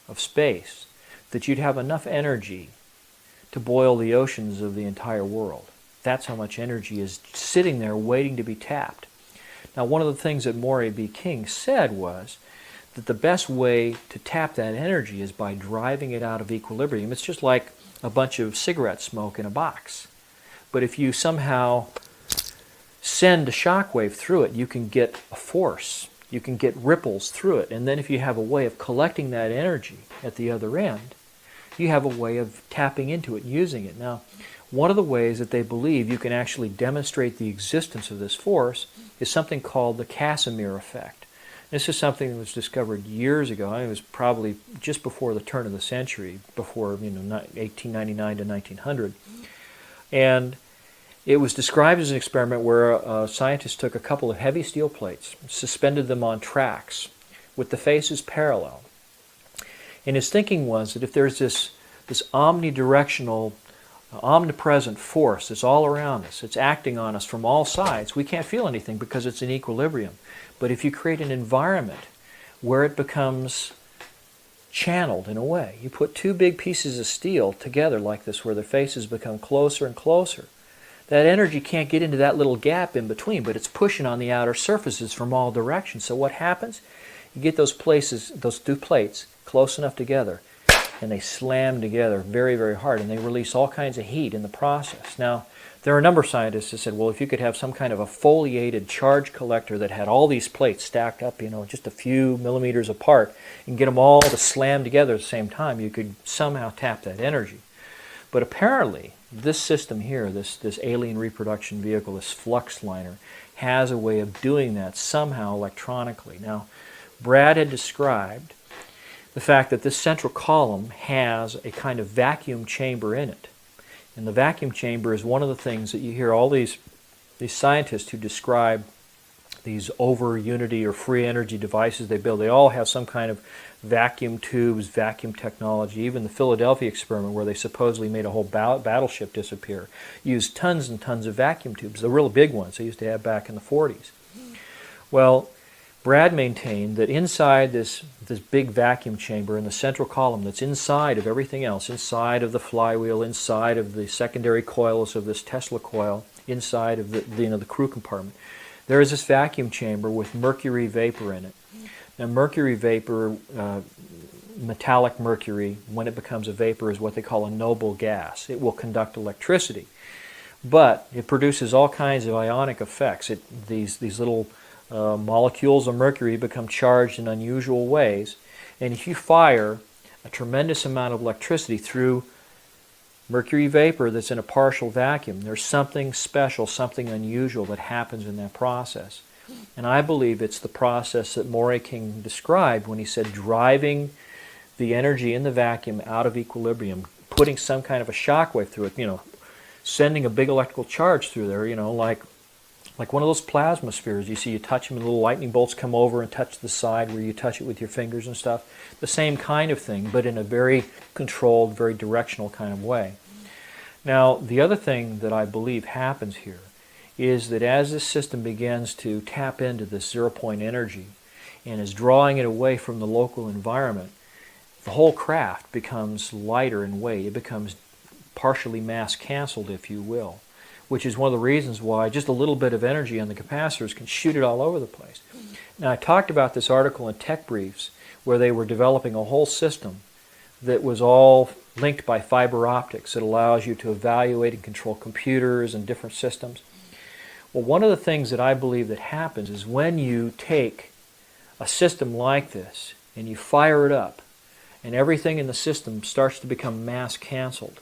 of space, that you'd have enough energy to boil the oceans of the entire world. That's how much energy is sitting there waiting to be tapped. Now, one of the things that Maury B. King said was that the best way to tap that energy is by driving it out of equilibrium. It's just like a bunch of cigarette smoke in a box. But if you somehow send a shock wave through it, you can get a force. You can get ripples through it. And then if you have a way of collecting that energy at the other end, you have a way of tapping into it and using it. Now, one of the ways that they believe you can actually demonstrate the existence of this force is something called the Casimir effect. This is something that was discovered years ago. It was probably just before the turn of the century, before 1899 to 1900. And it was described as an experiment where a scientist took a couple of heavy steel plates, suspended them on tracks with the faces parallel. And his thinking was that if there's this omnidirectional, omnipresent force that's all around us, it's acting on us from all sides, we can't feel anything because it's in equilibrium. But if you create an environment where it becomes channeled in a way, you put 2 big pieces of steel together like this where the faces become closer and closer, that energy can't get into that little gap in between, but it's pushing on the outer surfaces from all directions. So what happens? You get those 2 plates close enough together, and they slam together very, very hard, and they release all kinds of heat in the process. Now, there are a number of scientists that said, well, if you could have some kind of a foliated charge collector that had all these plates stacked up, just a few millimeters apart, and get them all to slam together at the same time, you could somehow tap that energy. But apparently, this system here, this alien reproduction vehicle, this flux liner, has a way of doing that somehow electronically. Now, Brad had described the fact that this central column has a kind of vacuum chamber in it. And the vacuum chamber is one of the things that you hear all these scientists who describe these over unity or free energy devices they build. They all have some kind of vacuum tubes, vacuum technology. Even the Philadelphia experiment, where they supposedly made a whole battleship disappear, used tons and tons of vacuum tubes, the real big ones they used to have back in the 40s. Well, Brad maintained that inside this big vacuum chamber in the central column that's inside of everything else, inside of the flywheel, inside of the secondary coils of this Tesla coil, inside of the crew compartment, there is this vacuum chamber with mercury vapor in it. Now, mercury vapor, metallic mercury, when it becomes a vapor, is what they call a noble gas. It will conduct electricity, but it produces all kinds of ionic effects. These little molecules of mercury become charged in unusual ways, and if you fire a tremendous amount of electricity through mercury vapor that's in a partial vacuum, there's something special, something unusual that happens in that process. And I believe it's the process that Maury King described when he said driving the energy in the vacuum out of equilibrium, putting some kind of a shock wave through it, sending a big electrical charge through there, like like one of those plasma spheres. You see, you touch them and little lightning bolts come over and touch the side where you touch it with your fingers and stuff. The same kind of thing, but in a very controlled, very directional kind of way. Now, the other thing that I believe happens here is that as this system begins to tap into this zero-point energy and is drawing it away from the local environment, the whole craft becomes lighter in weight. It becomes partially mass-canceled, if you will, which is one of the reasons why just a little bit of energy on the capacitors can shoot it all over the place. Now, I talked about this article in Tech Briefs where they were developing a whole system that was all linked by fiber optics. It allows you to evaluate and control computers and different systems. Well, one of the things that I believe that happens is when you take a system like this and you fire it up and everything in the system starts to become mass-canceled,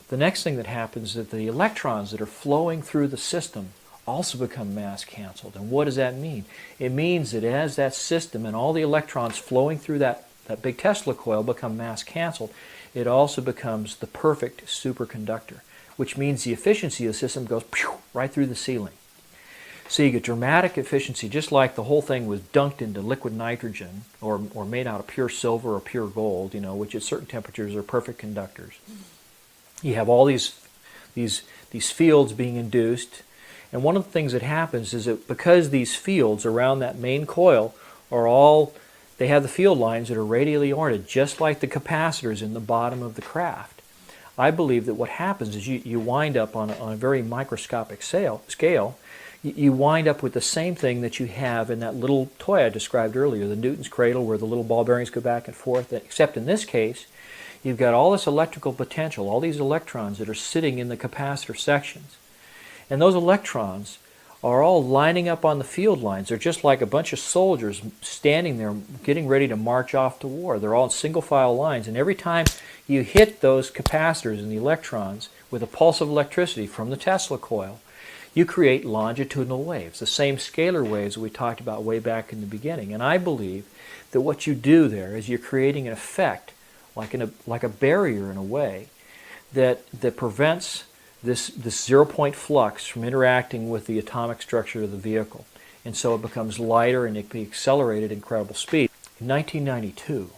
the next thing that happens is that the electrons that are flowing through the system also become mass-canceled. And what does that mean? It means that as that system and all the electrons flowing through that big Tesla coil become mass-canceled, it also becomes the perfect superconductor, which means the efficiency of the system goes right through the ceiling. So you get dramatic efficiency, just like the whole thing was dunked into liquid nitrogen or made out of pure silver or pure gold, which at certain temperatures are perfect conductors. You have all these fields being induced, and one of the things that happens is that because these fields around that main coil they have the field lines that are radially oriented, just like the capacitors in the bottom of the craft. I believe that what happens is you wind up on a very microscopic scale, you wind up with the same thing that you have in that little toy I described earlier, the Newton's cradle where the little ball bearings go back and forth, except in this case, you've got all this electrical potential, all these electrons that are sitting in the capacitor sections. And those electrons are all lining up on the field lines. They're just like a bunch of soldiers standing there getting ready to march off to war. They're all in single file lines, and every time you hit those capacitors and the electrons with a pulse of electricity from the Tesla coil, you create longitudinal waves, the same scalar waves that we talked about way back in the beginning. And I believe that what you do there is you're creating an effect like a barrier in a way that prevents this zero-point flux from interacting with the atomic structure of the vehicle. And so it becomes lighter and it can be accelerated at incredible speed. In 1992,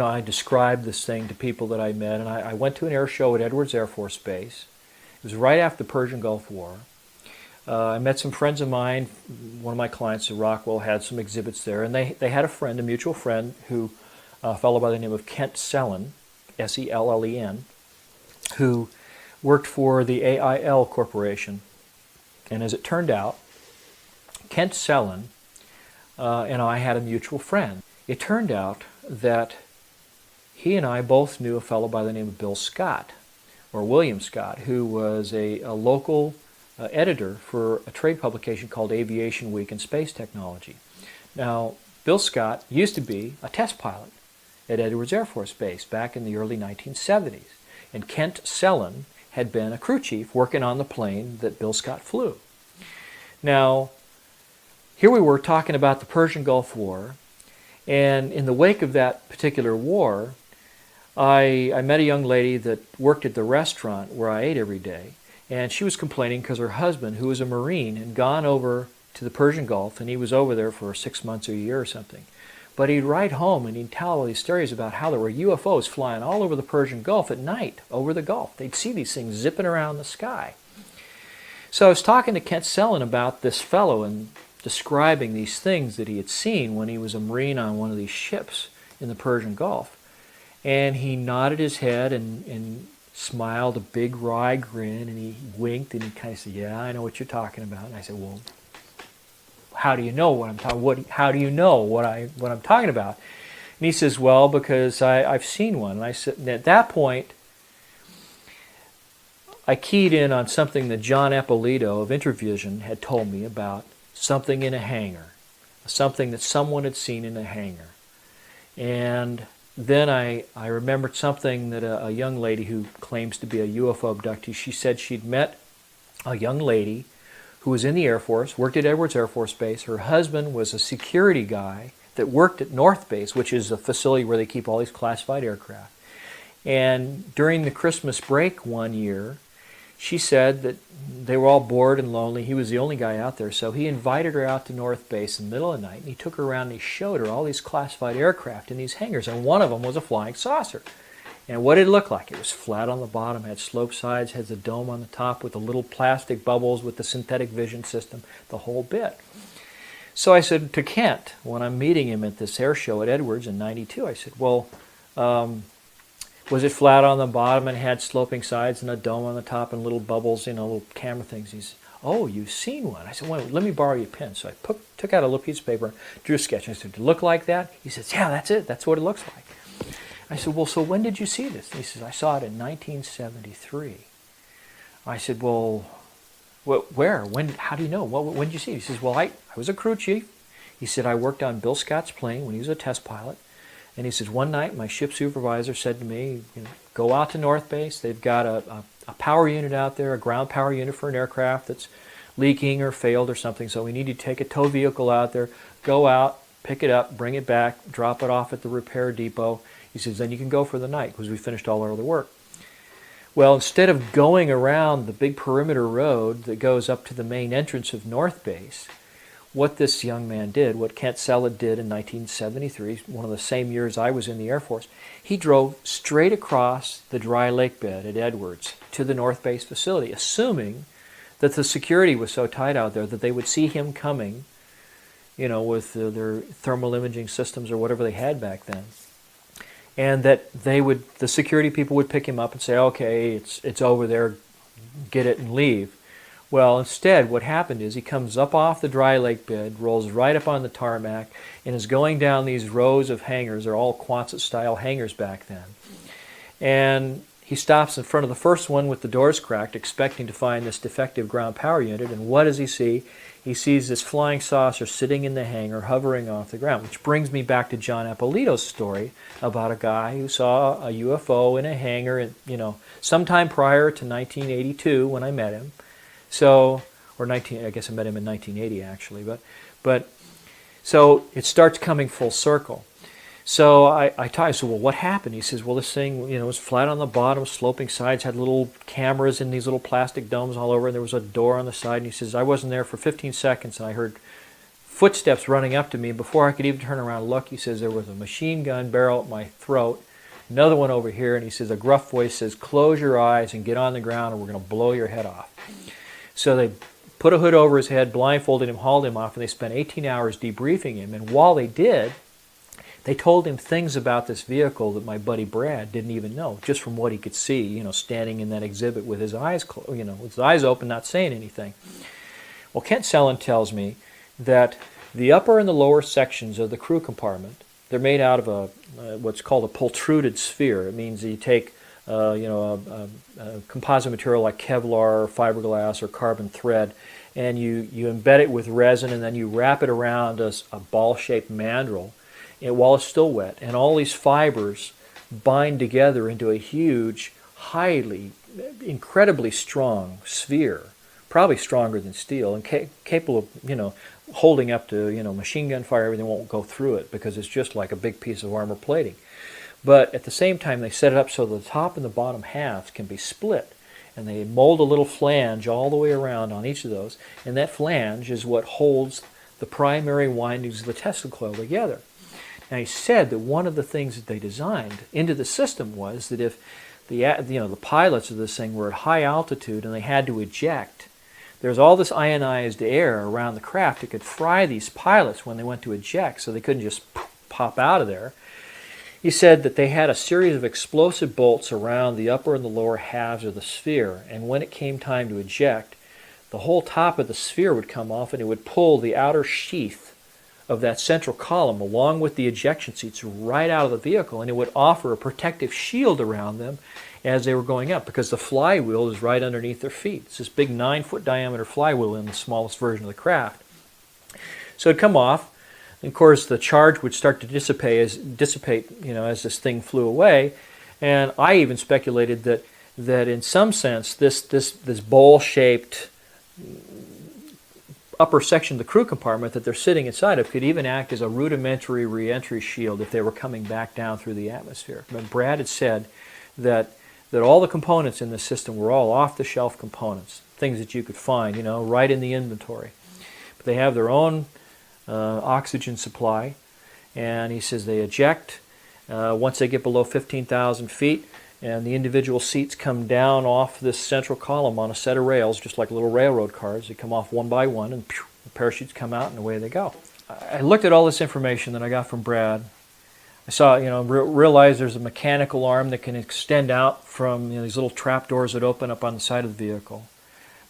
I described this thing to people that I met, and I went to an air show at Edwards Air Force Base. It was right after the Persian Gulf War. I met some friends of mine. One of my clients at Rockwell had some exhibits there, and they had a mutual friend, a fellow by the name of Kent Sellen, S-E-L-L-E-N, who worked for the AIL Corporation. And as it turned out, Kent Sellen and I had a mutual friend. It turned out that he and I both knew a fellow by the name of Bill Scott, or William Scott, who was a local editor for a trade publication called Aviation Week and Space Technology. Now, Bill Scott used to be a test pilot at Edwards Air Force Base back in the early 1970s. And Kent Sellen had been a crew chief working on the plane that Bill Scott flew. Now, here we were talking about the Persian Gulf War, and in the wake of that particular war, I met a young lady that worked at the restaurant where I ate every day, and she was complaining because her husband, who was a Marine, had gone over to the Persian Gulf, and he was over there for 6 months or a year or something. But he'd write home and he'd tell all these stories about how there were UFOs flying all over the Persian Gulf at night, over the Gulf. They'd see these things zipping around the sky. So I was talking to Kent Sellen about this fellow and describing these things that he had seen when he was a Marine on one of these ships in the Persian Gulf. And he nodded his head and smiled a big wry grin, and he winked and he kind of said, "Yeah, I know what you're talking about." And I said, "Well, how do you know what I'm talking? How do you know what I'm talking about?" And he says, "Well, because I've seen one." And I said, and at that point, I keyed in on something that John Eppolito of Intervision had told me about something in a hangar, something that someone had seen in a hangar. And then I remembered something that a young lady who claims to be a UFO abductee, she said she'd met a young lady who was in the Air Force, worked at Edwards Air Force Base. Her husband was a security guy that worked at North Base, which is a facility where they keep all these classified aircraft. And during the Christmas break one year, she said that they were all bored and lonely. He was the only guy out there, so he invited her out to North Base in the middle of the night, and he took her around and he showed her all these classified aircraft in these hangars, and one of them was a flying saucer. And what did it look like? It was flat on the bottom, had sloped sides, has a dome on the top with the little plastic bubbles with the synthetic vision system, the whole bit. So I said to Kent, when I'm meeting him at this air show at Edwards in '92, I said, well, was it flat on the bottom and had sloping sides and a dome on the top and little bubbles, little camera things? He said, oh, you've seen one. I said, well, let me borrow your pen. So I took out a little piece of paper, drew a sketch. I said, did it look like that? He says, yeah, that's it. That's what it looks like. I said, well, so when did you see this? He says, I saw it in 1973. I said, well, where? When? How do you know? When did you see it? He says, well, I was a crew chief. He said, I worked on Bill Scott's plane when he was a test pilot. And he says, one night my ship supervisor said to me, go out to North Base. They've got a power unit out there, a ground power unit for an aircraft that's leaking or failed or something. So we need you to take a tow vehicle out there, go out, pick it up, bring it back, drop it off at the repair depot. He says, then you can go for the night because we finished all our other work. Well, instead of going around the big perimeter road that goes up to the main entrance of North Base, what this young man did, what Kent Sellett did in 1973, one of the same years I was in the Air Force, he drove straight across the dry lake bed at Edwards to the North Base facility, assuming that the security was so tight out there that they would see him coming, with their thermal imaging systems or whatever they had back then, and that the security people would pick him up and say, okay, it's over there, get it and leave. Well, instead, what happened is he comes up off the dry lake bed, rolls right up on the tarmac, and is going down these rows of hangars. They're all Quonset-style hangars back then. And he stops in front of the first one with the doors cracked, expecting to find this defective ground power unit. And what does he see? He sees this flying saucer sitting in the hangar, hovering off the ground, which brings me back to John Ippolito's story about a guy who saw a UFO in a hangar, sometime prior to 1982 when I met him. So, I guess I met him in 1980 actually, but so it starts coming full circle. So I said, well, what happened? He says, well, this thing, was flat on the bottom, sloping sides, had little cameras in these little plastic domes all over, and there was a door on the side. And he says, I wasn't there for 15 seconds, and I heard footsteps running up to me. Before I could even turn around and look, he says, there was a machine gun barrel at my throat, another one over here, and he says, a gruff voice says, close your eyes and get on the ground, and we're going to blow your head off. So they put a hood over his head, blindfolded him, hauled him off, and they spent 18 hours debriefing him. And while they did, they told him things about this vehicle that my buddy Brad didn't even know, just from what he could see, standing in that exhibit with his eyes closed, with his eyes open, not saying anything. Well, Kent Sellett tells me that the upper and the lower sections of the crew compartment, they're made out of what's called a pultruded sphere. It means that you take a composite material like Kevlar or fiberglass or carbon thread, and you embed it with resin, and then you wrap it around a ball-shaped mandrel while it's still wet. And all these fibers bind together into a huge, incredibly strong sphere, probably stronger than steel, and capable of, holding up to, machine gun fire. Everything won't go through it because it's just like a big piece of armor plating. But at the same time, they set it up so the top and the bottom halves can be split. And they mold a little flange all the way around on each of those. And that flange is what holds the primary windings of the Tesla coil together. Now, he said that one of the things that they designed into the system was that if the pilots of this thing were at high altitude and they had to eject, there's all this ionized air around the craft that could fry these pilots when they went to eject, so they couldn't just pop out of there. He said that they had a series of explosive bolts around the upper and the lower halves of the sphere, and when it came time to eject, the whole top of the sphere would come off and it would pull the outer sheath of that central column along with the ejection seats right out of the vehicle, and it would offer a protective shield around them as they were going up because the flywheel is right underneath their feet. It's this big 9-foot diameter flywheel in the smallest version of the craft. So it'd come off. And of course, the charge would start to dissipate as this thing flew away. And I even speculated that in some sense, this bowl-shaped upper section of the crew compartment that they're sitting inside of could even act as a rudimentary re-entry shield if they were coming back down through the atmosphere. But Brad had said that all the components in the system were all off-the-shelf components. things that you could find, you know, right in the inventory. But they have their own oxygen supply, and he says they eject once they get below 15,000 feet, and the individual seats come down off this central column on a set of rails, just like little railroad cars. They come off one by one, and pew, the parachutes come out, and away they go. I looked at all this information that I got from Brad. I saw, you know, realized there's a mechanical arm that can extend out from, you know, these little trap doors that open up on the side of the vehicle.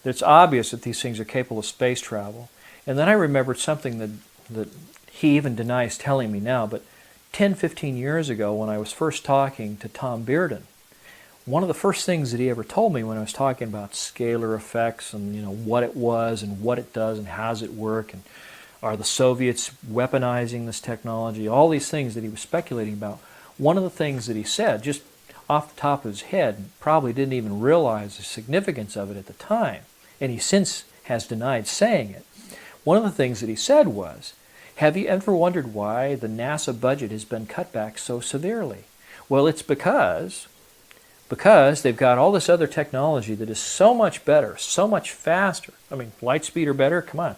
It's obvious that these things are capable of space travel. And then I remembered something that he even denies telling me now, but 10, 15 years ago when I was first talking to Tom Bearden, one of the first things that he ever told me when I was talking about scalar effects and, you know, what it was and what it does and how does it work and are the Soviets weaponizing this technology, all these things that he was speculating about, one of the things that he said, just off the top of his head, probably didn't even realize the significance of it at the time, and he since has denied saying it. One of the things that he said was, have you ever wondered why the NASA budget has been cut back so severely? Well, it's because they've got all this other technology that is so much better, so much faster. I mean, light speed or better, come on.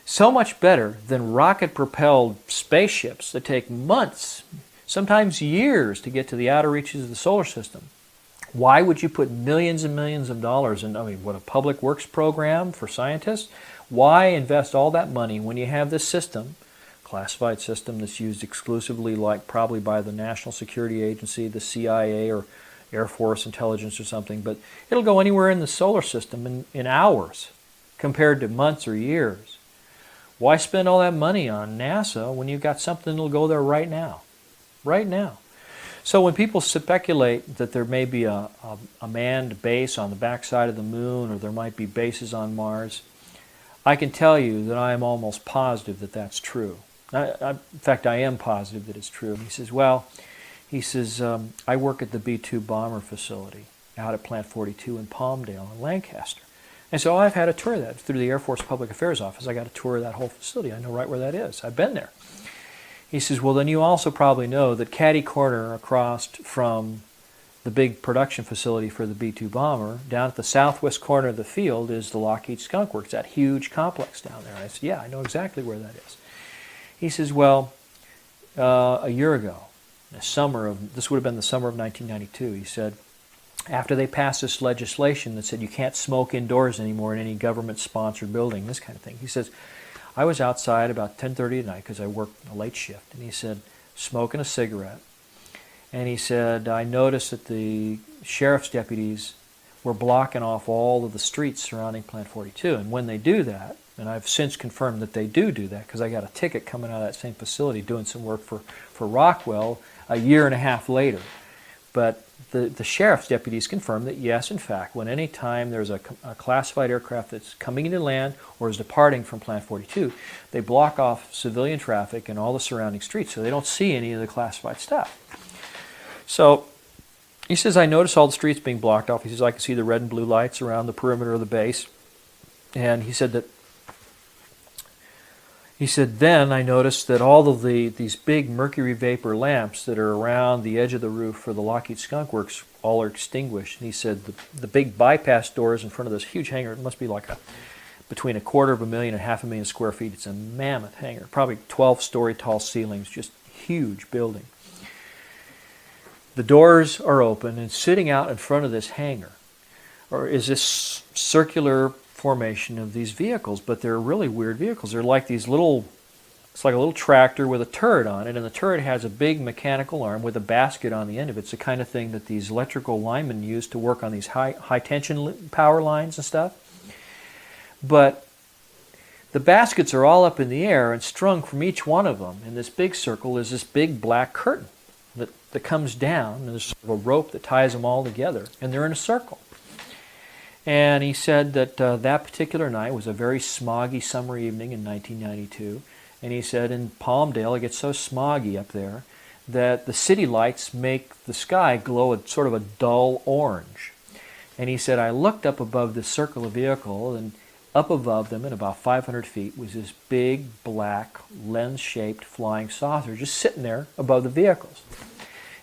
So much better than rocket-propelled spaceships that take months, sometimes years, to get to the outer reaches of the solar system. Why would you put millions and millions of dollars in, I mean, what, a public works program for scientists? Why invest all that money when you have this system, classified system that's used exclusively, like probably by the National Security Agency, the CIA, or Air Force intelligence or something, but it'll go anywhere in the solar system in hours compared to months or years. Why spend all that money on NASA when you've got something that'll go there right now? Right now. So when people speculate that there may be a manned base on the backside of the moon, or there might be bases on Mars, I can tell you that I am almost positive that that's true. In fact, I am positive that it's true. He says, well, I work at the B-2 bomber facility out at Plant 42 in Palmdale in Lancaster. And so I've had a tour of that through the Air Force Public Affairs Office. I got a tour of that whole facility. I know right where that is. I've been there. He says, well, then you also probably know that catty corner across from the big production facility for the B-2 bomber, down at the southwest corner of the field is the Lockheed Skunk Works, that huge complex down there. I said, yeah, I know exactly where that is. He says, well, a year ago, this would have been the summer of 1992, he said, after they passed this legislation that said you can't smoke indoors anymore in any government-sponsored building, this kind of thing. He says, I was outside about 10:30 at night because I worked a late shift, and he said, smoking a cigarette. And he said, I noticed that the sheriff's deputies were blocking off all of the streets surrounding Plant 42. And when they do that, and I've since confirmed that they do that because I got a ticket coming out of that same facility doing some work for Rockwell a year and a half later. But the sheriff's deputies confirmed that, yes, in fact, when any time there's a classified aircraft that's coming into land or is departing from Plant 42, they block off civilian traffic and all the surrounding streets so they don't see any of the classified stuff. So he says, I notice all the streets being blocked off. He says, I can see the red and blue lights around the perimeter of the base. And he said, then I noticed that all of these big mercury vapor lamps that are around the edge of the roof for the Lockheed Skunk Works all are extinguished. And he said the big bypass doors in front of this huge hangar, it must be like between 250,000 and 500,000 square feet. It's a mammoth hangar, probably 12-story tall ceilings, just huge building. The doors are open, and sitting out in front of this hangar is this circular formation of these vehicles, but they're really weird vehicles. They're like it's like a little tractor with a turret on it, and the turret has a big mechanical arm with a basket on the end of it. It's the kind of thing that these electrical linemen use to work on these high tension power lines and stuff. But the baskets are all up in the air, and strung from each one of them in this big circle is this big black curtain that comes down, and there's sort of a rope that ties them all together, and they're in a circle. And he said that that particular night was a very smoggy summer evening in 1992. And he said in Palmdale it gets so smoggy up there that the city lights make the sky glow a sort of a dull orange. And he said, I looked up above this circle of vehicle, and up above them at about 500 feet was this big black lens-shaped flying saucer just sitting there above the vehicles.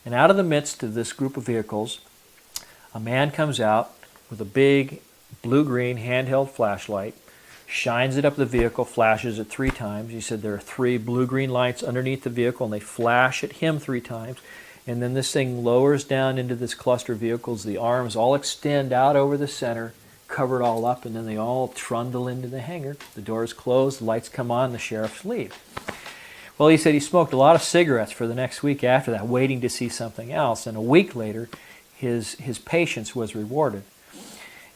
And out of the midst of this group of vehicles, a man comes out with a big blue-green handheld flashlight, shines it up the vehicle, flashes it 3 times. He said there are 3 blue-green lights underneath the vehicle, and they flash at him 3 times. And then this thing lowers down into this cluster of vehicles. The arms all extend out over the center, cover it all up, and then they all trundle into the hangar. The doors close, the lights come on, the sheriffs leave. Well, he said he smoked a lot of cigarettes for the next week after that, waiting to see something else. And a week later, his patience was rewarded.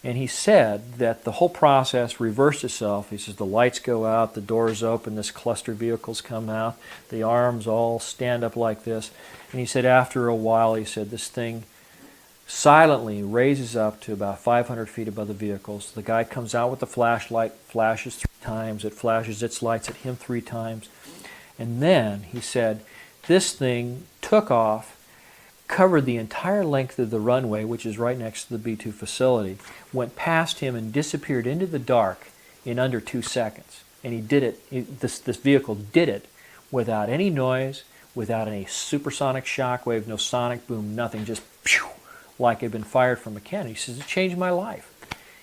And he said that the whole process reversed itself. He says the lights go out, the doors open, this cluster of vehicles come out, the arms all stand up like this. And he said after a while, he said this thing silently raises up to about 500 feet above the vehicles. The guy comes out with the flashlight, flashes 3 times, it flashes its lights at him 3 times. And then, he said, this thing took off, covered the entire length of the runway, which is right next to the B-2 facility, went past him and disappeared into the dark in under 2 seconds. And he did it, this vehicle did it without any noise, without any supersonic shock wave, no sonic boom, nothing, just pew, like it had been fired from a cannon. He says, it changed my life.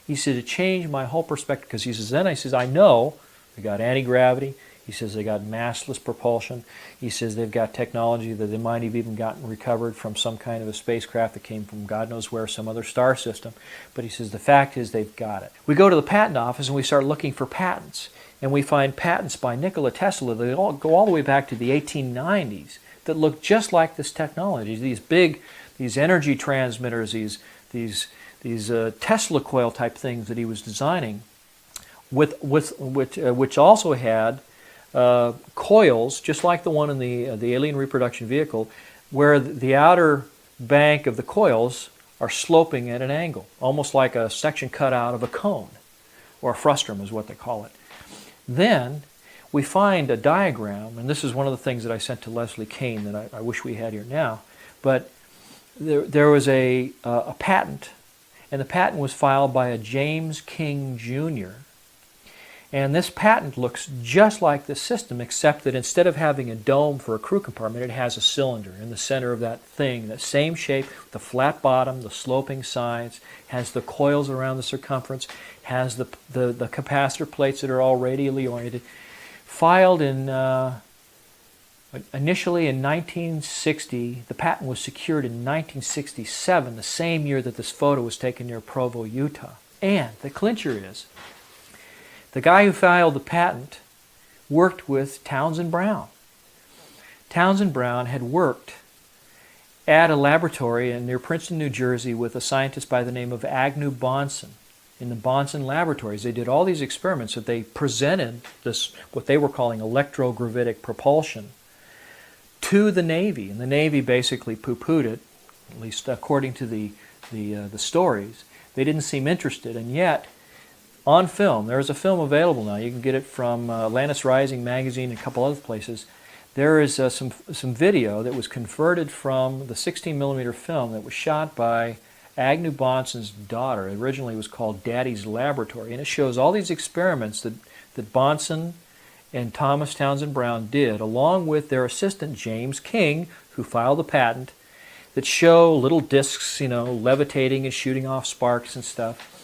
He said, it changed my whole perspective, because he says, then I says, I know they got anti-gravity. He says they got massless propulsion. He says they've got technology that they might have even gotten recovered from some kind of a spacecraft that came from God knows where, some other star system. But he says the fact is they've got it. We go to the patent office and we start looking for patents. And we find patents by Nikola Tesla that all go all the way back to the 1890s that look just like this technology. These energy transmitters, these Tesla coil type things that he was designing, which also had coils, just like the one in the alien reproduction vehicle, where the outer bank of the coils are sloping at an angle, almost like a section cut out of a cone, or a frustrum is what they call it. Then we find a diagram, and this is one of the things that I sent to Leslie Kane that I wish we had here now, but there was a patent, and the patent was filed by a James King Jr., and this patent looks just like this system, except that instead of having a dome for a crew compartment, it has a cylinder in the center of that thing, that same shape, the flat bottom, the sloping sides, has the coils around the circumference, has the capacitor plates that are all radially oriented. Filed initially in 1960, the patent was secured in 1967, the same year that this photo was taken near Provo, Utah. And the clincher is, the guy who filed the patent worked with Townsend Brown. Townsend Brown had worked at a laboratory near Princeton, New Jersey with a scientist by the name of Agnew Bonson. In the Bonson laboratories, they did all these experiments that they presented this, what they were calling electrogravitic propulsion, to the Navy. And the Navy basically poo-pooed it, at least according to the stories. They didn't seem interested, and yet, on film, there is a film available now. You can get it from Atlantis Rising magazine and a couple other places. There is some video that was converted from the 16 millimeter film that was shot by Agnew Bonson's daughter. It originally was called Daddy's Laboratory, and it shows all these experiments that Bonson and Thomas Townsend Brown did, along with their assistant James King, who filed the patent, that show little discs, levitating and shooting off sparks and stuff.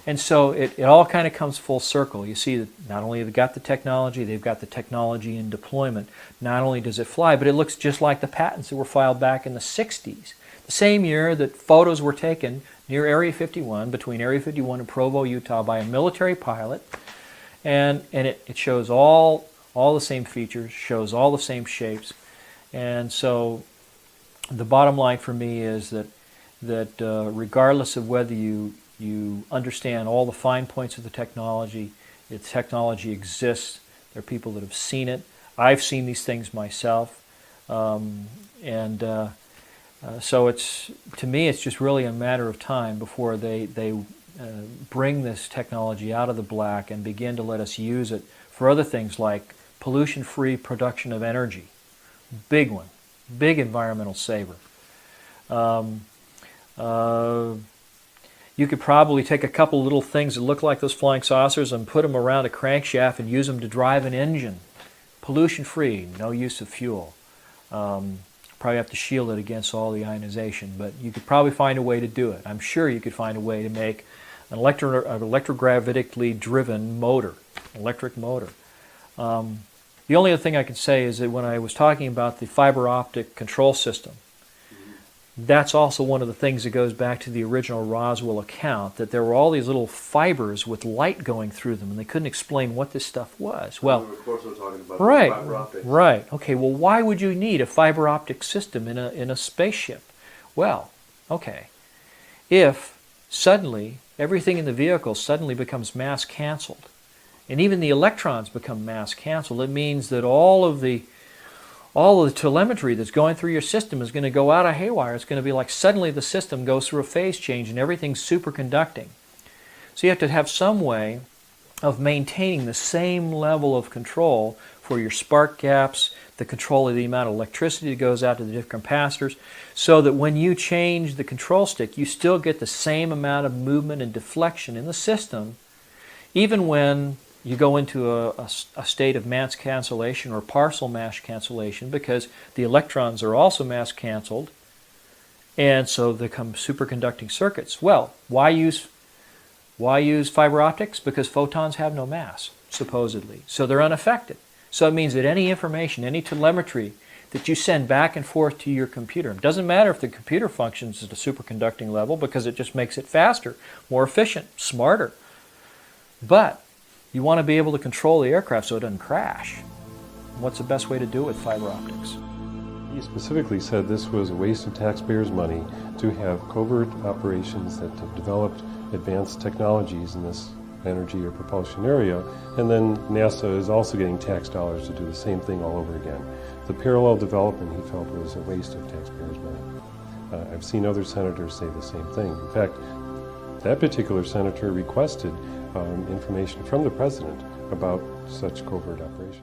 And so it all kind of comes full circle. You see that not only have they got the technology, they've got the technology in deployment. Not only does it fly, but it looks just like the patents that were filed back in the 60s. The same year that photos were taken near Area 51, between Area 51 and Provo, Utah, by a military pilot. And it shows all the same features, shows all the same shapes. And so the bottom line for me is that regardless of whether you understand all the fine points of the technology exists. There are people that have seen it. I've seen these things myself. So to me, it's just really a matter of time before they bring this technology out of the black and begin to let us use it for other things like pollution-free production of energy. Big one. Big environmental saver. You could probably take a couple little things that look like those flying saucers and put them around a crankshaft and use them to drive an engine. Pollution-free, no use of fuel. Probably have to shield it against all the ionization, but you could probably find a way to do it. I'm sure you could find a way to make an electrogravitically driven motor, electric motor. The only other thing I can say is that when I was talking about the fiber optic control system, that's also one of the things that goes back to the original Roswell account, that there were all these little fibers with light going through them, and they couldn't explain what this stuff was. Well, of course, we're talking about right, fiber optics. right. Okay, well, why would you need a fiber optic system in a spaceship? Well, okay, if suddenly everything in the vehicle suddenly becomes mass canceled, and even the electrons become mass canceled, it means that all of the telemetry that's going through your system is going to go out of haywire. It's going to be like suddenly the system goes through a phase change and everything's superconducting. So you have to have some way of maintaining the same level of control for your spark gaps, the control of the amount of electricity that goes out to the different capacitors, so that when you change the control stick, you still get the same amount of movement and deflection in the system, even when you go into a state of mass cancellation or partial mass cancellation, because the electrons are also mass canceled, and so they become superconducting circuits. Well, why use fiber optics? Because photons have no mass, supposedly, so they're unaffected. So it means that any information, any telemetry that you send back and forth to your computer, it doesn't matter if the computer functions at a superconducting level, because it just makes it faster, more efficient, smarter. But you want to be able to control the aircraft so it doesn't crash. What's the best way to do it with fiber optics? He specifically said this was a waste of taxpayers' money to have covert operations that have developed advanced technologies in this energy or propulsion area, and then NASA is also getting tax dollars to do the same thing all over again. The parallel development, he felt, was a waste of taxpayers' money. I've seen other senators say the same thing. In fact, that particular senator requested information from the president about such covert operations.